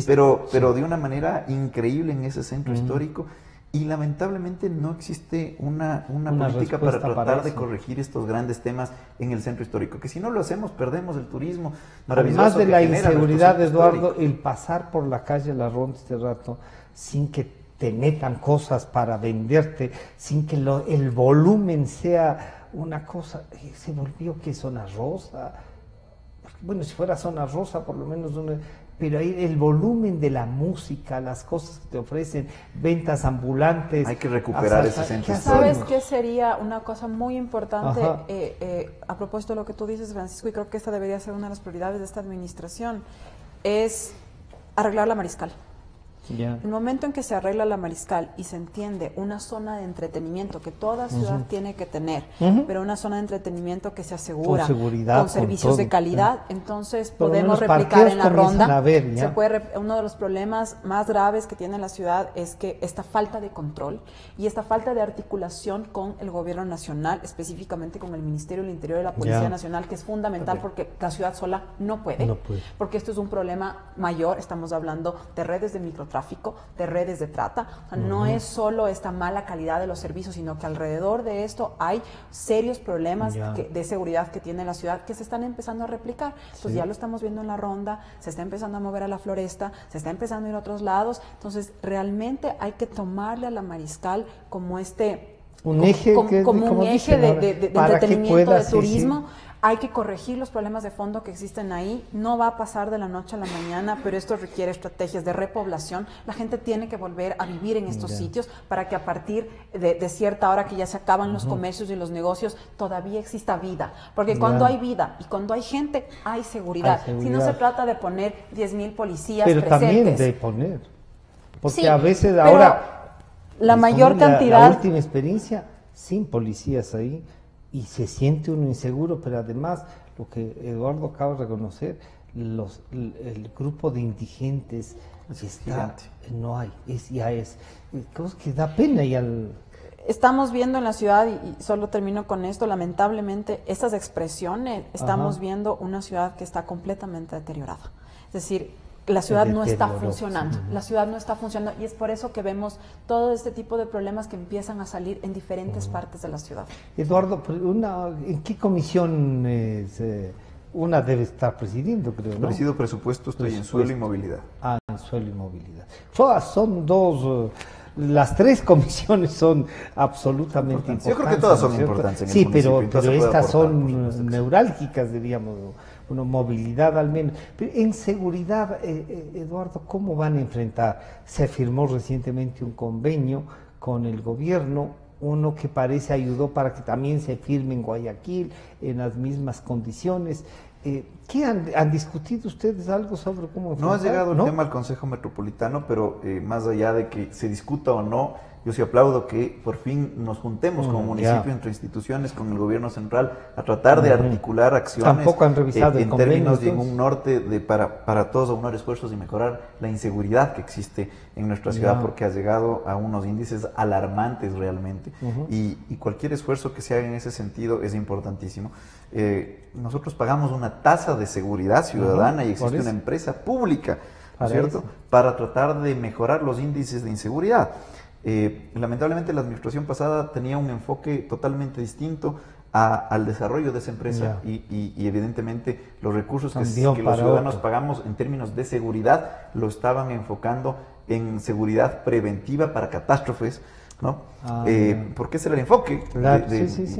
S4: pero de una manera increíble en ese centro histórico. Y lamentablemente no existe una política para tratar de corregir estos grandes temas en el centro histórico, que si no lo hacemos perdemos el turismo maravilloso.
S2: Además de la inseguridad, Eduardo, el pasar por la calle La Ronda este rato sin que te metan cosas para venderte, sin que el volumen sea una cosa, se volvió que zona rosa. Bueno, si fuera zona rosa, por lo menos pero ahí el volumen de la música, las cosas que te ofrecen, ventas ambulantes.
S4: Hay que recuperar ese centro histórico.
S3: ¿Sabes qué sería una cosa muy importante a propósito de lo que tú dices, Francisco? Y creo que esta debería ser una de las prioridades de esta administración, es arreglar la Mariscal. El momento en que se arregla la Mariscal y se entiende una zona de entretenimiento que toda ciudad tiene que tener, pero una zona de entretenimiento que se asegura con seguridad, con servicios de calidad, entonces podemos replicar en La Ronda. Uno de los problemas más graves que tiene la ciudad es que esta falta de control y esta falta de articulación con el gobierno nacional, específicamente con el Ministerio del Interior y la Policía Nacional, que es fundamental porque la ciudad sola no puede, porque esto es un problema mayor. Estamos hablando de redes de microtráfico, de redes de trata. O sea, no es solo esta mala calidad de los servicios, sino que alrededor de esto hay serios problemas de seguridad que tiene la ciudad, que se están empezando a replicar. Entonces ya lo estamos viendo en La Ronda, se está empezando a mover a la Floresta, se está empezando a ir a otros lados. Entonces realmente hay que tomarle a la Mariscal como
S2: un eje
S3: de entretenimiento, de turismo. Hay que corregir los problemas de fondo que existen ahí. No va a pasar de la noche a la mañana, pero esto requiere estrategias de repoblación. La gente tiene que volver a vivir en estos sitios para que a partir de cierta hora que ya se acaban los comercios y los negocios, todavía exista vida. Porque cuando hay vida y cuando hay gente, hay seguridad. Si no se trata de poner 10,000 policías presentes.
S2: Pero también de poner. Porque a veces ahora...
S3: La mayor cantidad...
S2: La última experiencia, sin policías ahí, y se siente uno inseguro, pero además, lo que Eduardo acaba de reconocer, el grupo de indigentes cosa que da pena.
S3: Estamos viendo en la ciudad, y solo termino con esto, lamentablemente, estas expresiones, estamos viendo una ciudad que está completamente deteriorada. Es decir, la ciudad no está funcionando, y es por eso que vemos todo este tipo de problemas que empiezan a salir en diferentes partes de la ciudad.
S2: Eduardo, ¿en qué comisión una debe estar presidiendo, creo, ¿no?
S4: Presido presupuesto, estoy en suelo y movilidad.
S2: En suelo y movilidad. Son dos las tres comisiones son absolutamente importantes.
S4: Yo creo que todas son
S2: ¿no es cierto?
S4: importantes en el
S2: Sí,
S4: municipio,
S2: pero
S4: entonces se puede
S2: estas
S4: aportar, por
S2: son
S4: supuesto.
S2: neurálgicas, diríamos, una movilidad al menos. Pero en seguridad, Eduardo, ¿cómo van a enfrentar? Se firmó recientemente un convenio con el gobierno, uno que parece ayudó para que también se firme en Guayaquil en las mismas condiciones. ¿Qué han discutido ustedes algo sobre cómo enfrentar?
S4: No ha llegado el
S2: ¿No?
S4: tema al Consejo Metropolitano, pero más allá de que se discuta o no, yo sí aplaudo que por fin nos juntemos como municipio, entre instituciones, con el gobierno central, a tratar de articular acciones.
S2: Tampoco han revisado el
S4: en
S2: convenio,
S4: términos de
S2: entonces.
S4: un norte para todos aunar esfuerzos y mejorar la inseguridad que existe en nuestra ciudad, porque ha llegado a unos índices alarmantes realmente. Y cualquier esfuerzo que se haga en ese sentido es importantísimo. Nosotros pagamos una tasa de seguridad ciudadana y existe una empresa pública, ¿no es cierto?, para tratar de mejorar los índices de inseguridad. Lamentablemente la administración pasada tenía un enfoque totalmente distinto al desarrollo de esa empresa y evidentemente los recursos que los ciudadanos pagamos en términos de seguridad lo estaban enfocando en seguridad preventiva para catástrofes, ¿no? Porque ese era el enfoque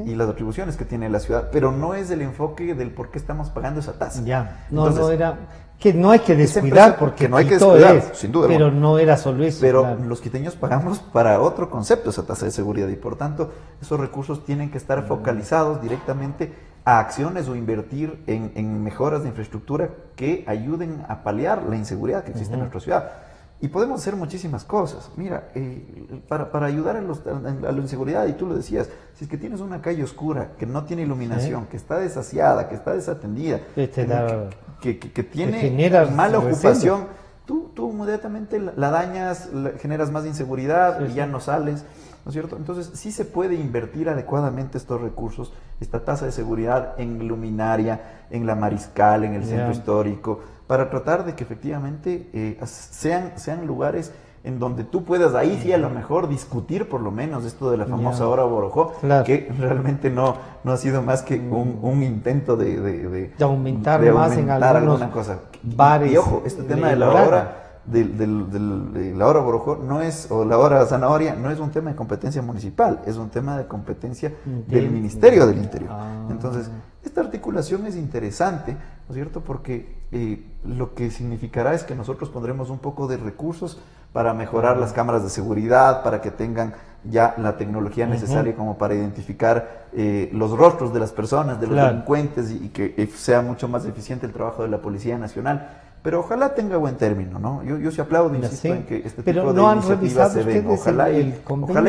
S4: y las atribuciones que tiene la ciudad, pero no es el enfoque del por qué estamos pagando esa tasa.
S2: Entonces, no era que no hay que descuidar, porque
S4: no hay que descuidar, sin duda,
S2: pero no era solo eso.
S4: Pero los quiteños pagamos para otro concepto esa tasa de seguridad y por tanto esos recursos tienen que estar focalizados directamente a acciones o invertir en mejoras de infraestructura que ayuden a paliar la inseguridad que existe en nuestra ciudad. Y podemos hacer muchísimas cosas. Mira, para ayudar a la inseguridad, y tú lo decías, si es que tienes una calle oscura que no tiene iluminación, que está desasiada, que está desatendida, que tiene mala ocupación, tú inmediatamente la dañas, generas más inseguridad y ya no sales, ¿no es cierto? Entonces sí se puede invertir adecuadamente estos recursos, esta tasa de seguridad en luminaria, en la Mariscal, en el centro histórico, para tratar de que efectivamente sean lugares en donde tú puedas ahí sí a lo mejor discutir por lo menos esto de la famosa hora Borojó, que realmente no ha sido más que un intento de
S2: aumentar más en alguna
S4: cosa.
S2: Bares.
S4: Y ojo, este tema de la hora de la hora Borojó no es, o la hora Zanahoria, no es un tema de competencia municipal, es un tema de competencia del Ministerio del Interior. Entonces, esta articulación es interesante, ¿no es cierto? Porque lo que significará es que nosotros pondremos un poco de recursos para mejorar las cámaras de seguridad, para que tengan ya la tecnología necesaria como para identificar los rostros de las personas, de los delincuentes y que sea mucho más eficiente el trabajo de la Policía Nacional. Pero ojalá tenga buen término, ¿no? Yo sí aplaudo, insisto, en que este tipo de iniciativas se den. Ojalá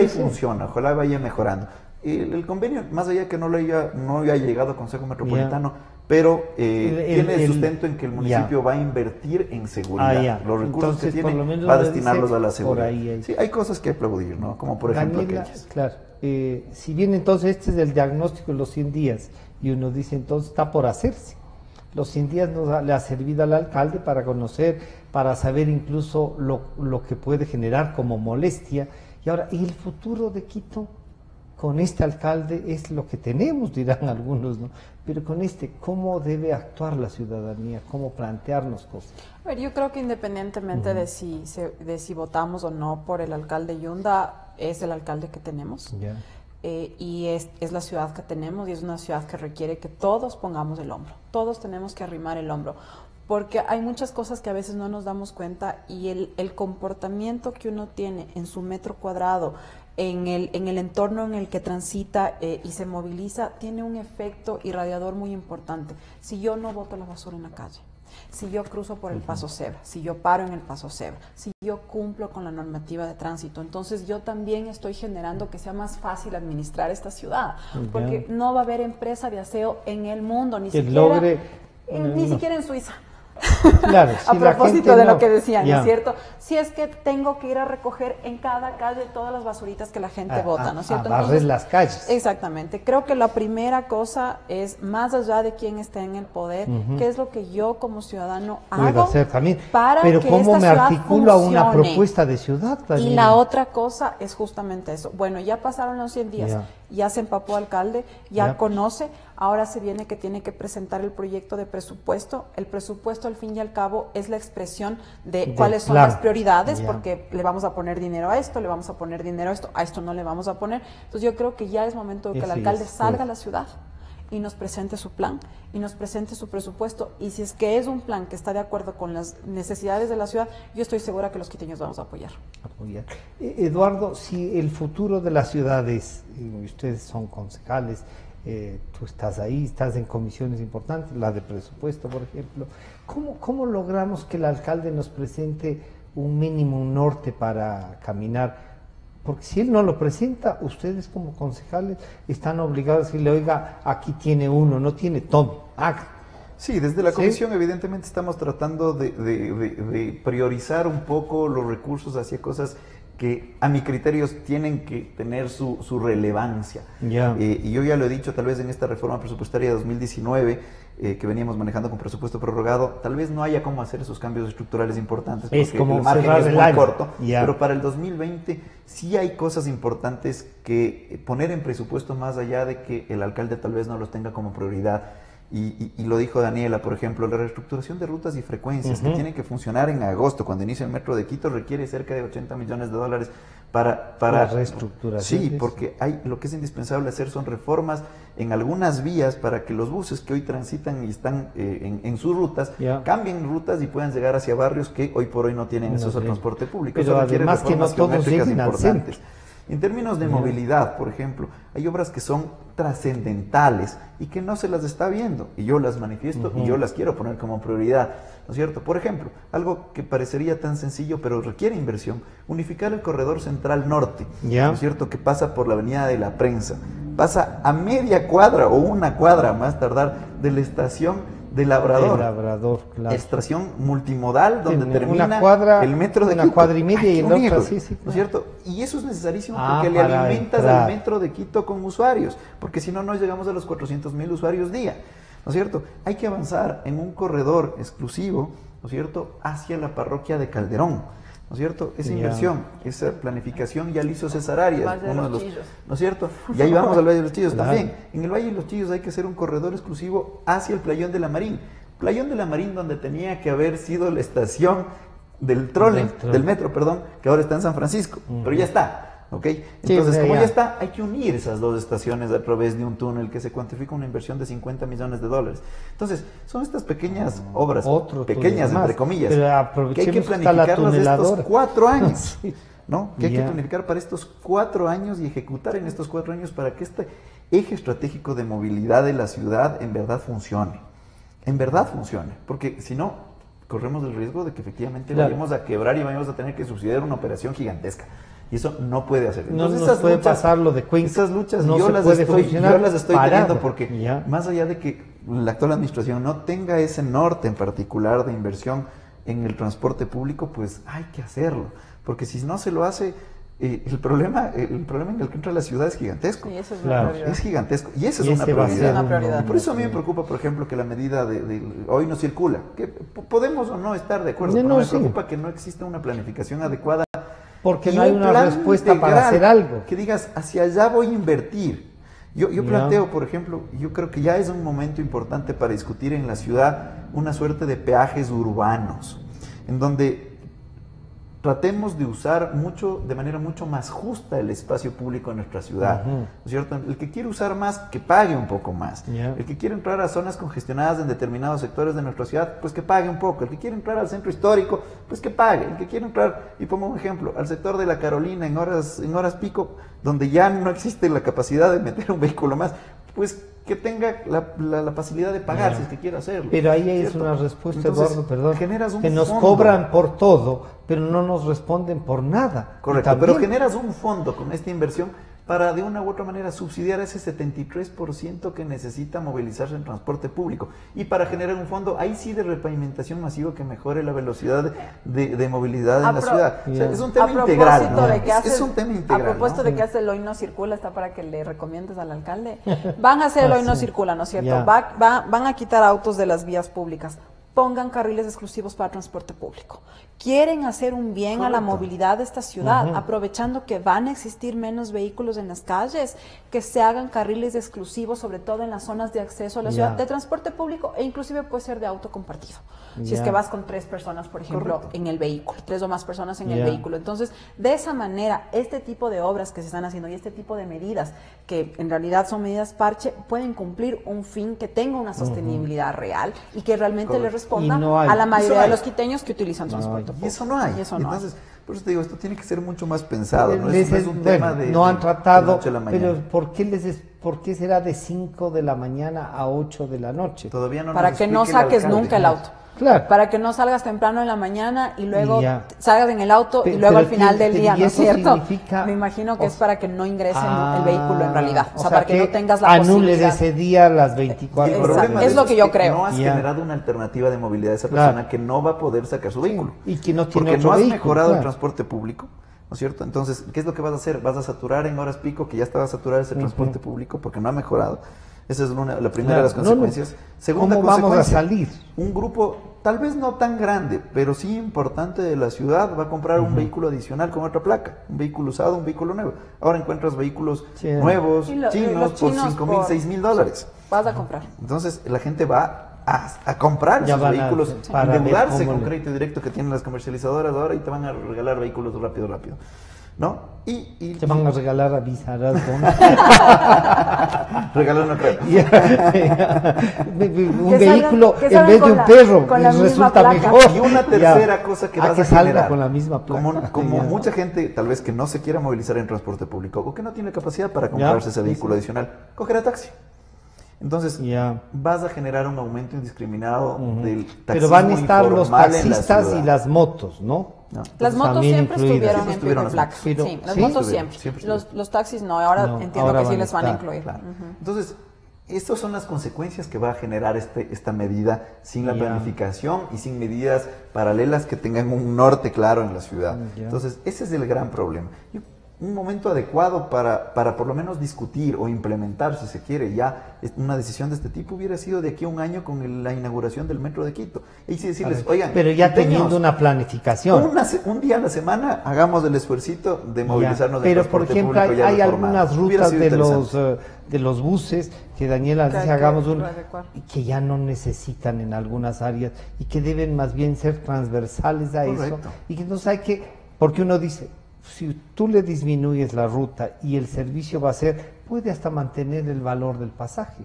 S4: y funcione, ojalá vaya mejorando. El convenio, más allá de que no haya llegado al Consejo Metropolitano, pero tiene el sustento en que el municipio va a invertir en seguridad. Los recursos que tiene va a destinarlos a la seguridad. Sí, hay cosas que aplaudir, ¿no? Como por ejemplo aquellas.
S2: Claro, si bien entonces este es el diagnóstico de los 100 días y uno dice entonces está por hacerse. Los 100 días le ha servido al alcalde para conocer, para saber incluso lo que puede generar como molestia. Y ahora, ¿y el futuro de Quito? Con este alcalde es lo que tenemos, dirán algunos, ¿no? Pero con ¿cómo debe actuar la ciudadanía? ¿Cómo plantearnos cosas?
S3: A ver, yo creo que independientemente de si votamos o no por el alcalde Yunda, es el alcalde que tenemos. Y es la ciudad que tenemos y es una ciudad que requiere que todos pongamos el hombro. Todos tenemos que arrimar el hombro. Porque hay muchas cosas que a veces no nos damos cuenta y el comportamiento que uno tiene en su metro cuadrado, en el entorno en el que transita y se moviliza, tiene un efecto irradiador muy importante. Si yo no boto la basura en la calle, si yo cruzo por el paso cebra, si yo paro en el paso cebra, si yo cumplo con la normativa de tránsito, entonces yo también estoy generando que sea más fácil administrar esta ciudad, porque no va a haber empresa de aseo en el mundo, ni siquiera en Suiza.
S2: Claro, si
S3: a propósito de lo que decían, ¿no es cierto? Si es que tengo que ir a recoger en cada calle todas las basuritas que la gente bota, ¿no es cierto?
S2: Barrer las calles.
S3: Exactamente. Creo que la primera cosa es, más allá de quién esté en el poder, qué es lo que yo como ciudadano hago
S2: hacer también.
S3: Para
S2: Pero
S3: que
S2: cómo
S3: esta
S2: me
S3: ciudad
S2: articulo a una
S3: funcione.
S2: propuesta de ciudad, Daniela.
S3: Y la otra cosa es justamente eso. Bueno, ya pasaron los 100 días, ya se empapó alcalde, ya conoce. Ahora se viene que tiene que presentar el proyecto de presupuesto. El presupuesto, al fin y al cabo, es la expresión de cuáles son las prioridades, porque le vamos a poner dinero a esto, le vamos a poner dinero a esto no le vamos a poner. Entonces yo creo que ya es momento de que el alcalde salga a la ciudad y nos presente su plan y nos presente su presupuesto, y si es que es un plan que está de acuerdo con las necesidades de la ciudad, yo estoy segura que los quiteños vamos a apoyar.
S2: Eduardo, si el futuro de las ciudades, y ustedes son concejales, tú estás ahí, estás en comisiones importantes, la de presupuesto, por ejemplo, ¿cómo logramos que el alcalde nos presente un mínimo, un norte para caminar? Porque si él no lo presenta, ustedes como concejales están obligados a decirle, oiga, aquí tiene uno, no tiene, tome, haga.
S4: Sí, desde la comisión evidentemente estamos tratando de priorizar un poco los recursos hacia cosas que a mi criterio tienen que tener su relevancia. Y yo ya lo he dicho, tal vez en esta reforma presupuestaria de 2019, que veníamos manejando con presupuesto prorrogado, tal vez no haya cómo hacer esos cambios estructurales importantes, porque
S2: es como
S4: el margen es muy corto, pero para el 2020 sí hay cosas importantes que poner en presupuesto, más allá de que el alcalde tal vez no los tenga como prioridad. Y lo dijo Daniela, por ejemplo, la reestructuración de rutas y frecuencias que tienen que funcionar en agosto, cuando inicia el metro de Quito, requiere cerca de $80 millones para
S2: la reestructuración.
S4: Sí, porque lo que es indispensable hacer son reformas en algunas vías para que los buses que hoy transitan y están en sus rutas cambien rutas y puedan llegar hacia barrios que hoy por hoy no tienen acceso al transporte público.
S2: Pero
S4: eso requiere
S2: además que no todos lleguen al centro.
S4: En términos de movilidad, por ejemplo, hay obras que son trascendentales y que no se las está viendo, y yo las manifiesto y yo las quiero poner como prioridad, ¿no es cierto? Por ejemplo, algo que parecería tan sencillo pero requiere inversión, unificar el corredor central norte, ¿no es cierto? Que pasa por la avenida de la Prensa, pasa a media cuadra o una cuadra más tardar de la estación de Labrador,
S2: claro.
S4: Estación multimodal donde termina
S2: una cuadra,
S4: el metro de
S2: una
S4: Quito.
S2: Cuadra y media y el otro,
S4: ¿no
S2: es
S4: cierto? Y eso es necesarísimo porque le alimentas al metro de Quito con usuarios, porque si no, no llegamos a los 400,000 usuarios día, ¿no es cierto? Hay que avanzar en un corredor exclusivo, ¿no es cierto?, hacia la parroquia de Calderón, ¿no es cierto? Esa inversión, esa planificación ya la hizo César Arias, ¿no es cierto? Y ahí vamos al Valle de los Chillos también. En el Valle de los Chillos hay que hacer un corredor exclusivo hacia el Playón de la Marín. Playón de la Marín, donde tenía que haber sido la estación del metro, que ahora está en San Francisco, pero ya está. ¿Ok? Entonces, como ya está, hay que unir esas dos estaciones a través de un túnel que se cuantifica una inversión de $50 millones. Entonces, son estas pequeñas obras, pequeñas entre comillas, que hay que planificarlas estos 4 años, ¿no? Que hay que planificar para estos 4 años y ejecutar en estos 4 años para que este eje estratégico de movilidad de la ciudad en verdad funcione. Porque si no, corremos el riesgo de que efectivamente vayamos a quebrar y vayamos a tener que subsidiar una operación gigantesca. Y eso no puede hacer.
S2: Entonces, no nos puede pasar lo de Queens.
S4: Esas luchas
S2: no
S4: yo las estoy teniendo porque más allá de que la actual administración no tenga ese norte en particular de inversión en el transporte público, pues hay que hacerlo. Porque si no se lo hace, el problema en el que entra la ciudad es gigantesco.
S3: Y eso es una prioridad.
S4: Es gigantesco. Y esa es una prioridad. Por eso a mí me preocupa, por ejemplo, que la medida de hoy no circula. Que podemos o no estar de acuerdo, pero me preocupa que no exista una planificación adecuada.
S2: Porque no hay una respuesta para hacer algo.
S4: Que digas, hacia allá voy a invertir. Yo planteo, por ejemplo, yo creo que ya es un momento importante para discutir en la ciudad una suerte de peajes urbanos, en donde tratemos de usar de manera mucho más justa el espacio público en nuestra ciudad, ¿no es cierto? El que quiere usar más, que pague un poco más. El que quiere entrar a zonas congestionadas en determinados sectores de nuestra ciudad, pues que pague un poco. El que quiere entrar al centro histórico, pues que pague. El que quiere entrar, y pongo un ejemplo, al sector de la Carolina en horas pico, donde ya no existe la capacidad de meter un vehículo más, pues que tenga la facilidad de pagar si es que quiere hacerlo.
S2: Pero ahí es una respuesta,
S4: entonces,
S2: Eduardo, perdón,
S4: generas un
S2: que nos
S4: fondo.
S2: cobran por todo, pero no nos responden por nada.
S4: Correcto, pero generas un fondo con esta inversión para de una u otra manera subsidiar ese 73% que necesita movilizarse en transporte público, y para generar un fondo ahí sí de repavimentación masivo que mejore la velocidad de movilidad en la ciudad. O sea, es un tema integral, ¿no? Es un tema integral.
S3: A propósito de que hace el hoy no circula, está para que le recomiendes al alcalde. Van a hacer el hoy no circula, ¿no es cierto? Van a quitar autos de las vías públicas. pongan carriles exclusivos para transporte público. Quieren hacer un bien a la movilidad de esta ciudad, aprovechando que van a existir menos vehículos en las calles, que se hagan carriles exclusivos, sobre todo en las zonas de acceso a la ciudad, de transporte público, e inclusive puede ser de auto compartido. Si es que vas con 3 personas, por ejemplo, en el vehículo, 3 o más personas en el vehículo. Entonces, de esa manera, este tipo de obras que se están haciendo y este tipo de medidas, que en realidad son medidas parche, pueden cumplir un fin que tenga una sostenibilidad real y que realmente le responda a la mayoría de los quiteños que utilizan transporte público.
S4: Y eso no hay. Entonces, por eso te digo, esto tiene que ser mucho más pensado. No
S2: es
S4: un tema de
S2: no han tratado,
S4: de
S2: pero ¿por qué será de 5 de la mañana a 8 de la noche?
S4: Todavía no
S3: para que no saques nunca el auto.
S2: Claro.
S3: Para que no salgas temprano en la mañana y luego salgas en el auto y luego al final del día, ¿no es cierto? Me imagino que es para que no ingrese el vehículo en realidad. O sea, para que no tengas la posibilidad.
S2: Anules ese día las 24 horas.
S3: Es lo que yo creo.
S4: No has generado una alternativa de movilidad a esa persona que no va a poder sacar su vehículo.
S2: Y que no tiene
S4: porque
S2: otro
S4: no has
S2: vehículo,
S4: mejorado el transporte público, ¿no es cierto? Entonces, ¿qué es lo que vas a hacer? Vas a saturar en horas pico, que ya estaba saturado ese transporte público porque no ha mejorado. Esa es la primera de las consecuencias. Segunda
S2: ¿Cómo
S4: consecuencia,
S2: vamos a salir?
S4: Un grupo, tal vez no tan grande, pero sí importante de la ciudad, va a comprar un vehículo adicional con otra placa, un vehículo usado, un vehículo nuevo. Ahora encuentras vehículos nuevos, chinos, por $5,000, $6,000.
S3: Vas a comprar.
S4: Entonces la gente va a comprar esos vehículos, endeudarse con crédito directo que tienen las comercializadoras ahora y te van a regalar vehículos rápido. ¿No? Y
S2: te van a regalar a Bizarras.
S4: Regalar una crema.
S2: Un vehículo en vez de un perro resulta mejor.
S4: Y una tercera cosa que vas a generar,
S2: con la misma placa.
S4: Como mucha gente tal vez que no se quiera movilizar en transporte público o que no tiene capacidad para comprarse ese vehículo adicional, cogerá taxi. Entonces, vas a generar un aumento indiscriminado del taxismo.
S2: Pero van a estar los taxistas y las motos, ¿no?
S3: Las motos siempre estuvieron en pico y placa. Sí, las motos siempre. Los taxis no, ahora entiendo que sí les van a incluir.
S4: Claro. Entonces, estas son las consecuencias que va a generar esta medida sin la planificación y sin medidas paralelas que tengan un norte claro en la ciudad. Entonces, ese es el gran problema. Un momento adecuado para por lo menos discutir o implementar, si se quiere, ya una decisión de este tipo hubiera sido de aquí a un año con la inauguración del metro de Quito. Y sí decirles, oigan,
S2: pero ya teniendo una planificación.
S4: Un día a la semana hagamos el esfuercito de movilizarnos.
S2: Pero por ejemplo, hay algunas rutas de los buses que Daniela dice, hagamos que ya no necesitan en algunas áreas y que deben más bien ser transversales a eso. Y que entonces hay que, porque uno dice, si tú le disminuyes la ruta y el servicio va a ser, puede hasta mantener el valor del pasaje.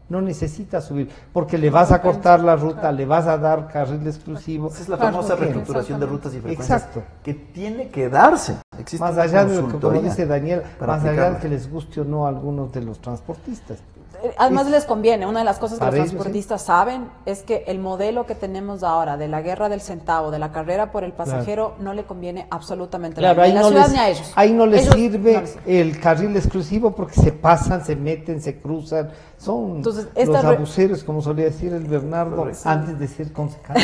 S2: No necesita subir, porque le vas a cortar la ruta, le vas a dar carril exclusivo.
S4: Esa es la famosa reestructuración de rutas y frecuencias que tiene que darse. Existe
S2: más allá de lo que, como dice Daniel, más allá de que les guste o no a algunos de los transportistas.
S3: Además les conviene, una de las cosas que los transportistas saben es que el modelo que tenemos ahora de la guerra del centavo, de la carrera por el pasajero, no le conviene absolutamente nada, ni a la ciudad ni a ellos.
S2: Ahí no les sirve el carril exclusivo porque se pasan, se meten, se cruzan, son los abuseros, como solía decir el Bernardo, antes de ser concejal.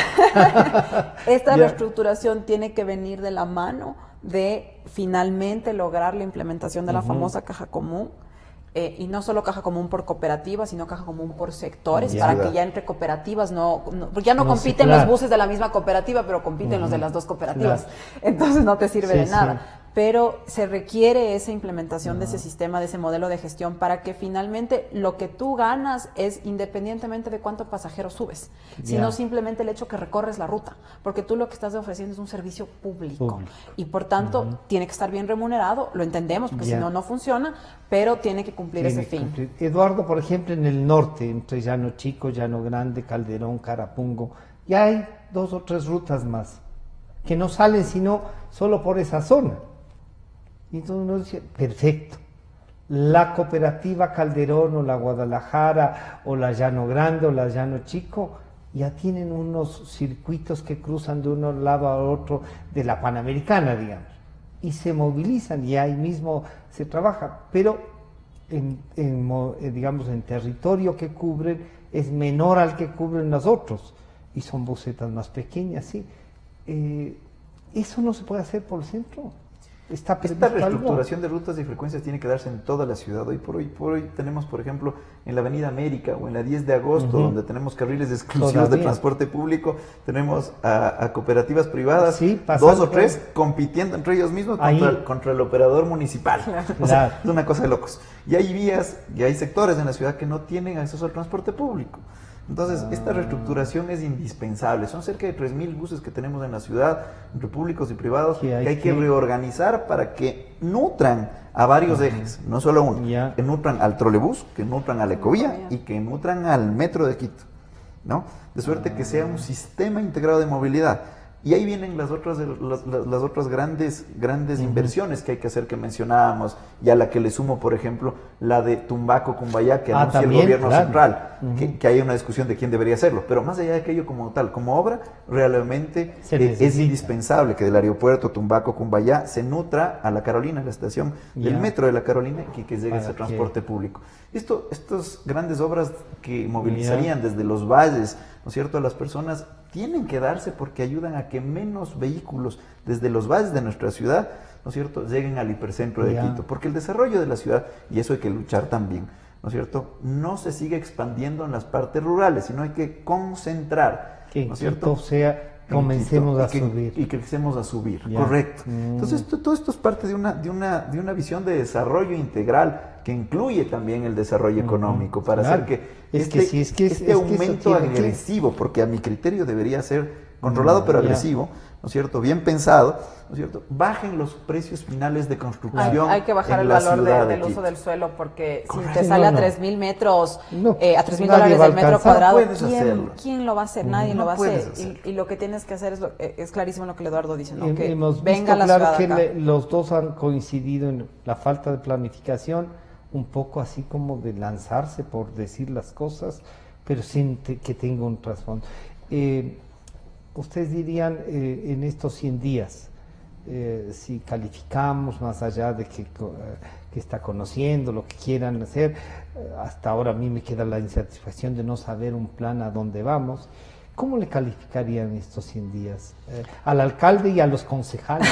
S3: Esta reestructuración tiene que venir de la mano de finalmente lograr la implementación de la famosa caja común. Y no solo caja común por cooperativas, sino caja común por sectores, para que ya entre cooperativas porque ya no compiten los buses de la misma cooperativa, pero compiten los de las dos cooperativas. Entonces no te sirve de nada. Pero se requiere esa implementación de ese sistema, de ese modelo de gestión, para que finalmente lo que tú ganas es independientemente de cuánto pasajero subes, sino simplemente el hecho que recorres la ruta, porque tú lo que estás ofreciendo es un servicio público. Y por tanto tiene que estar bien remunerado, lo entendemos, porque si no, no funciona, pero tiene que cumplir ese fin.
S2: Eduardo, por ejemplo, en el norte, entre Llano Chico, Llano Grande, Calderón, Carapungo, ya hay 2 o 3 rutas más que no salen sino solo por esa zona. Y entonces uno dice, perfecto, la cooperativa Calderón o la Guadalajara o la Llano Grande o la Llano Chico ya tienen unos circuitos que cruzan de un lado a otro de la Panamericana, digamos, y se movilizan y ahí mismo se trabaja, pero digamos en territorio que cubren es menor al que cubren los otros y son busetas más pequeñas, ¿sí? ¿Eso no se puede hacer por el centro? ¿Está
S4: Esta
S2: previsto algo?
S4: reestructuración de rutas y frecuencias tiene que darse en toda la ciudad. Hoy por hoy tenemos, por ejemplo, en la Avenida América o en la 10 de agosto, donde tenemos carriles exclusivos de
S2: Todavía.
S4: transporte público, tenemos a cooperativas privadas,
S2: Sí,
S4: 2 o 3 compitiendo entre ellos mismos
S2: Ahí.
S4: contra el operador municipal. O sea,
S2: Claro.
S4: es una cosa de locos. Y hay vías y hay sectores en la ciudad que no tienen acceso al transporte público. Entonces, esta reestructuración es indispensable. Son cerca de 3.000 buses que tenemos en la ciudad, entre públicos y privados,
S2: Que hay
S4: que hay que
S2: que-
S4: reorganizar para que nutran a varios ejes, no solo uno.
S2: Ya.
S4: Que nutran al trolebús, que nutran a la ecovía y que nutran al metro de Quito, ¿no? De suerte que sea un sistema integrado de movilidad. Y ahí vienen las otras grandes inversiones que hay que hacer, que mencionábamos, y a la que le sumo, por ejemplo, la de Tumbaco, Cumbayá, que anuncia
S2: también,
S4: el gobierno
S2: claro.
S4: central, que hay una discusión de quién debería hacerlo. Pero más allá de aquello como tal, como obra, realmente
S2: Se
S4: es
S2: necesita.
S4: indispensable que del aeropuerto Tumbaco, Cumbayá, se nutra a la Carolina, la estación del
S2: Ya.
S4: metro de la Carolina, y que llegue
S2: Para
S4: ese
S2: que-
S4: transporte público. Estas grandes obras que movilizarían desde los valles, ¿no es cierto?, a las personas, tienen que darse porque ayudan a que menos vehículos desde los valles de nuestra ciudad, ¿no es cierto?, lleguen al hipercentro de
S2: Ya.
S4: Quito. Porque el desarrollo de la ciudad, y eso hay que luchar también, ¿no es cierto?, no se sigue expandiendo en las partes rurales, sino hay que concentrar,
S2: Que
S4: ¿no es
S2: Quito
S4: cierto?,
S2: sea,
S4: en
S2: comencemos
S4: Quito,
S2: a
S4: y que-
S2: subir.
S4: y que empecemos a subir,
S2: Ya.
S4: correcto.
S2: Mm.
S4: Entonces, todo esto es parte de una visión de desarrollo integral que incluye también el desarrollo económico, para
S2: Claro.
S4: hacer que
S2: Es que sí, es que es que eso
S4: aumento
S2: tiene que-
S4: agresivo, porque a mi criterio debería ser controlado pero
S2: Ya.
S4: agresivo, ¿no es cierto?, bien pensado, ¿no es cierto?, bajen los precios finales de construcción.
S3: Hay que bajar
S4: en
S3: el
S4: la
S3: valor
S4: ciudad de
S3: del uso
S4: Quito.
S3: del suelo, porque si
S4: Correcto.
S3: te sale a
S2: No, no.
S3: 3.000 metros,
S2: No,
S3: a 3.000
S2: nadie
S3: dólares
S2: va a
S3: el metro
S2: alcanzar.
S3: cuadrado,
S4: No puedes hacerlo.
S3: ¿quién lo va a hacer? Nadie
S4: No
S3: lo va a
S4: puedes
S3: hacer.
S4: hacerlo.
S3: Y lo que tienes que hacer es clarísimo lo que Eduardo dice, ¿no? Que
S2: Hemos
S3: venga
S2: visto
S3: la
S2: claro
S3: ciudad
S2: que
S3: acá.
S2: los dos han coincidido en la falta de planificación, un poco así como de lanzarse por decir las cosas, pero sin que tenga un trasfondo. Ustedes dirían, en estos 100 días, si calificamos más allá de que está conociendo, lo que quieran hacer, hasta ahora a mí me queda la insatisfacción de no saber un plan a dónde vamos. ¿Cómo le calificarían estos 100 días al alcalde y a los concejales?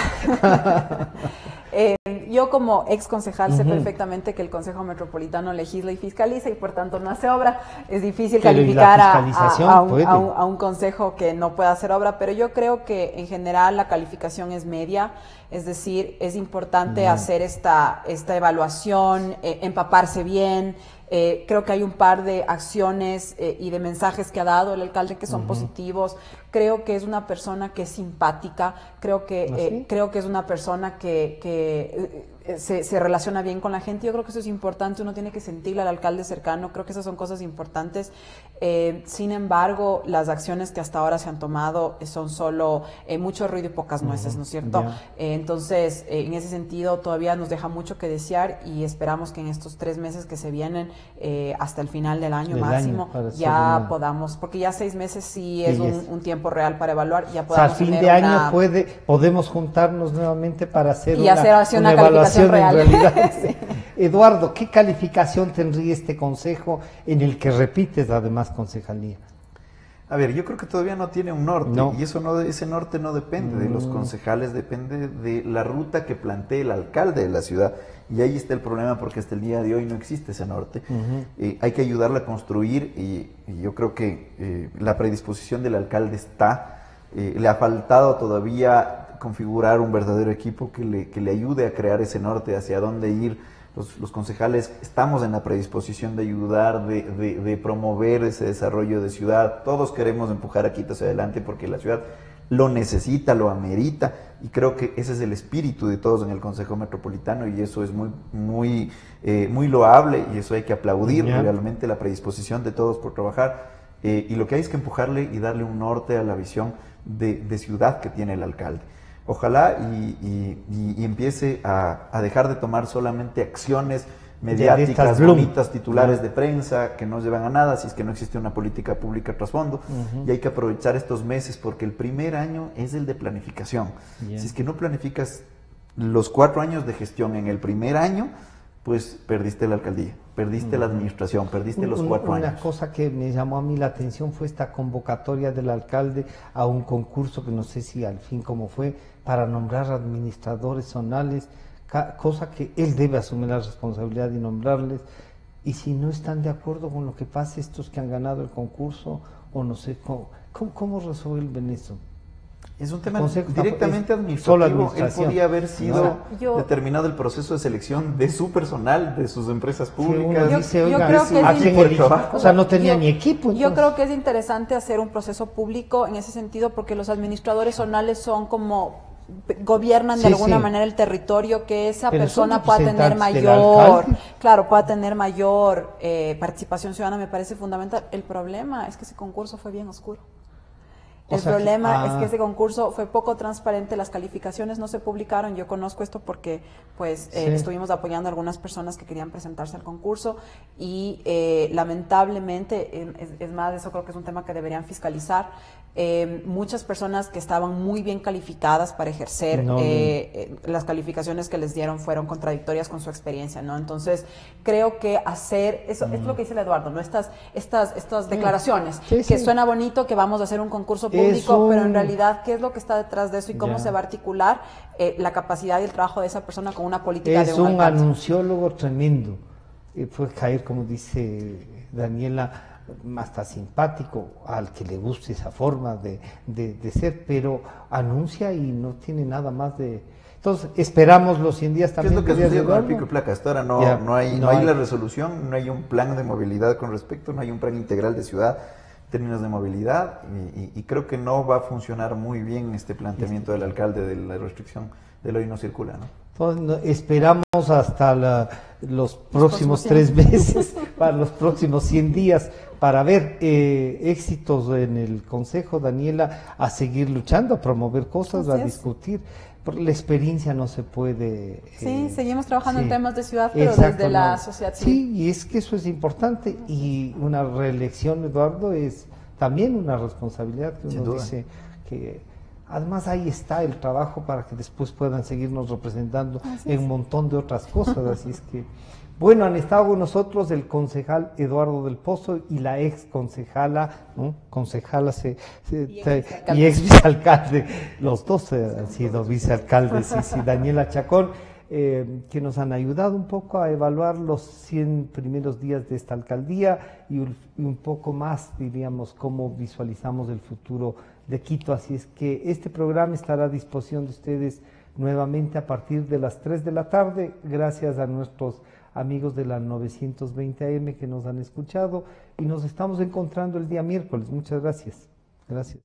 S3: Yo como ex concejal sé perfectamente que el Consejo Metropolitano legisla y fiscaliza y por tanto no hace obra. Es difícil
S2: Pero, ¿y la
S3: calificar
S2: fiscalización puede?
S3: a un consejo que no pueda hacer obra, pero yo creo que en general la calificación es media, es decir, es importante hacer esta evaluación, empaparse bien. Creo que hay un par de acciones y de mensajes que ha dado el alcalde que son positivos. Creo que es una persona que es simpática, creo que es una persona que se relaciona bien con la gente. Yo creo que eso es importante, uno tiene que sentirle al alcalde cercano, creo que esas son cosas importantes. Sin embargo, las acciones que hasta ahora se han tomado son solo mucho ruido y pocas nueces, ¿no es cierto? Entonces, en ese sentido, todavía nos deja mucho que desear y esperamos que en estos 3 meses que se vienen, hasta el final del año máximo, ya podamos, porque ya 6 meses sí es un tiempo real para evaluar, ya
S2: O sea,
S3: podamos
S2: al fin
S3: tener
S2: de año
S3: una...
S2: podemos juntarnos nuevamente para hacer
S3: Y hacer una
S2: evaluación
S3: calificación
S2: en
S3: real.
S2: realidad.
S3: Sí.
S2: Eduardo, ¿qué calificación tendría este consejo en el que repites además concejalía?
S4: A ver, yo creo que todavía no tiene un norte,
S2: No.
S4: y ese norte no depende de los concejales, depende de la ruta que plantee el alcalde de la ciudad. Y ahí está el problema, porque hasta el día de hoy no existe ese norte. Hay que ayudarle a construir, y yo creo que la predisposición del alcalde está. Le ha faltado todavía configurar un verdadero equipo que le ayude a crear ese norte, hacia dónde ir. Los concejales estamos en la predisposición de ayudar, de promover ese desarrollo de ciudad. Todos queremos empujar a Quito hacia adelante porque la ciudad lo necesita, lo amerita, y creo que ese es el espíritu de todos en el Consejo Metropolitano, y eso es muy loable, y eso hay que aplaudir realmente, la predisposición de todos por trabajar, y lo que hay es que empujarle y darle un norte a la visión de ciudad que tiene el alcalde. Ojalá y empiece a dejar de tomar solamente acciones mediáticas, bonitas, titulares de prensa que no llevan a nada, si es que no existe una política pública trasfondo. Y hay que aprovechar estos meses, porque el primer año es el de planificación. Si es que no planificas los 4 años de gestión en el primer año, pues perdiste la alcaldía, perdiste la administración, perdiste los 4 años.
S2: Una cosa que me llamó a mí la atención fue esta convocatoria del alcalde a un concurso que no sé si al fin cómo fue, para nombrar administradores zonales, cosa que él debe asumir la responsabilidad de nombrarles, y si no están de acuerdo con lo que pasa estos que han ganado el concurso, o no sé, ¿cómo resuelven eso?
S4: Es un tema
S2: Consejo
S4: directamente
S2: solo
S4: administrativo. Él
S2: administración.
S4: podía haber sido
S3: No.
S4: determinado el proceso de selección de su personal, de sus empresas públicas.
S2: Dice,
S3: yo
S2: oiga,
S3: creo que
S2: ¿a
S3: es
S2: quién
S4: equipo de
S2: eligió?
S4: trabajo.
S2: O sea, no tenía
S3: Yo-
S2: ni equipo.
S3: Yo
S2: entonces.
S3: creo que es interesante hacer un proceso público en ese sentido porque los administradores zonales son como gobiernan de
S2: Sí,
S3: alguna
S2: sí.
S3: manera el territorio, que esa
S2: Pero son
S3: persona pueda tener
S2: representantes del
S3: mayor,
S2: alcalde.
S3: claro, pueda tener mayor participación ciudadana, me parece fundamental. El problema es que ese concurso fue bien oscuro.
S2: O
S3: El
S2: sea que-
S3: problema es que ese concurso fue poco transparente, las calificaciones no se publicaron, yo conozco esto porque pues
S2: Sí.
S3: estuvimos apoyando a algunas personas que querían presentarse al concurso y lamentablemente, es más, eso creo que es un tema que deberían fiscalizar, muchas personas que estaban muy bien calificadas para ejercer,
S2: No,
S3: las calificaciones que les dieron fueron contradictorias con su experiencia, ¿no? Entonces, creo que hacer, eso es lo que dice el Eduardo, ¿no? Estas declaraciones,
S2: Sí,
S3: que
S2: sí.
S3: suena bonito, que vamos a hacer un concurso
S2: Es
S3: público, pero en
S2: un-
S3: realidad, ¿qué es lo que está detrás de eso y cómo
S2: Ya.
S3: se va a articular la capacidad y el trabajo de esa persona con una política de
S2: Es
S3: un
S2: un
S3: alcalde?
S2: anunciólogo tremendo. Puede caer, como dice Daniela, hasta simpático al que le guste esa forma de ser, pero anuncia y no tiene nada más de... Entonces, esperamos los 100 días
S4: ¿Qué es
S2: también.
S4: lo que
S2: de Díaz
S4: sucedió con el
S2: Eduardo.
S4: pico y placa? Hasta ahora no,
S2: Ya,
S4: no hay
S2: no hay.
S4: la resolución, no hay un plan de movilidad con respecto, no hay un plan integral de ciudad en términos de movilidad y creo que no va a funcionar muy bien este planteamiento del alcalde de la restricción del hoy no circula, ¿no?
S2: Entonces, esperamos hasta los próximos
S3: próximos
S2: 3 meses, para los próximos 100 días, para ver éxitos en el Consejo, Daniela, a seguir luchando, a promover cosas,
S3: Así
S2: a
S3: es.
S2: discutir. Porque la experiencia no se puede...
S3: Sí, seguimos trabajando en
S2: sí.
S3: temas de ciudad, pero
S2: Exacto,
S3: desde la
S2: no.
S3: sociedad civil.
S2: Sí, y es que eso es importante. Y una reelección, Eduardo, es también una responsabilidad que
S4: Sin
S2: uno
S4: duda.
S2: dice que... Además ahí está el trabajo para que después puedan seguirnos representando en un montón de otras cosas. Así es que, bueno, han estado con nosotros el concejal Eduardo del Pozo y la ex concejala, ¿no? Y ex vicealcalde. Los dos han sido vicealcaldes, sí, Daniela Chacón, que nos han ayudado un poco a evaluar los 100 primeros días de esta alcaldía y un poco más, diríamos, cómo visualizamos el futuro de Quito. Así es que este programa estará a disposición de ustedes nuevamente a partir de las 3 de la tarde, gracias a nuestros amigos de la 920 AM que nos han escuchado y nos estamos encontrando el día miércoles. Muchas gracias. Gracias.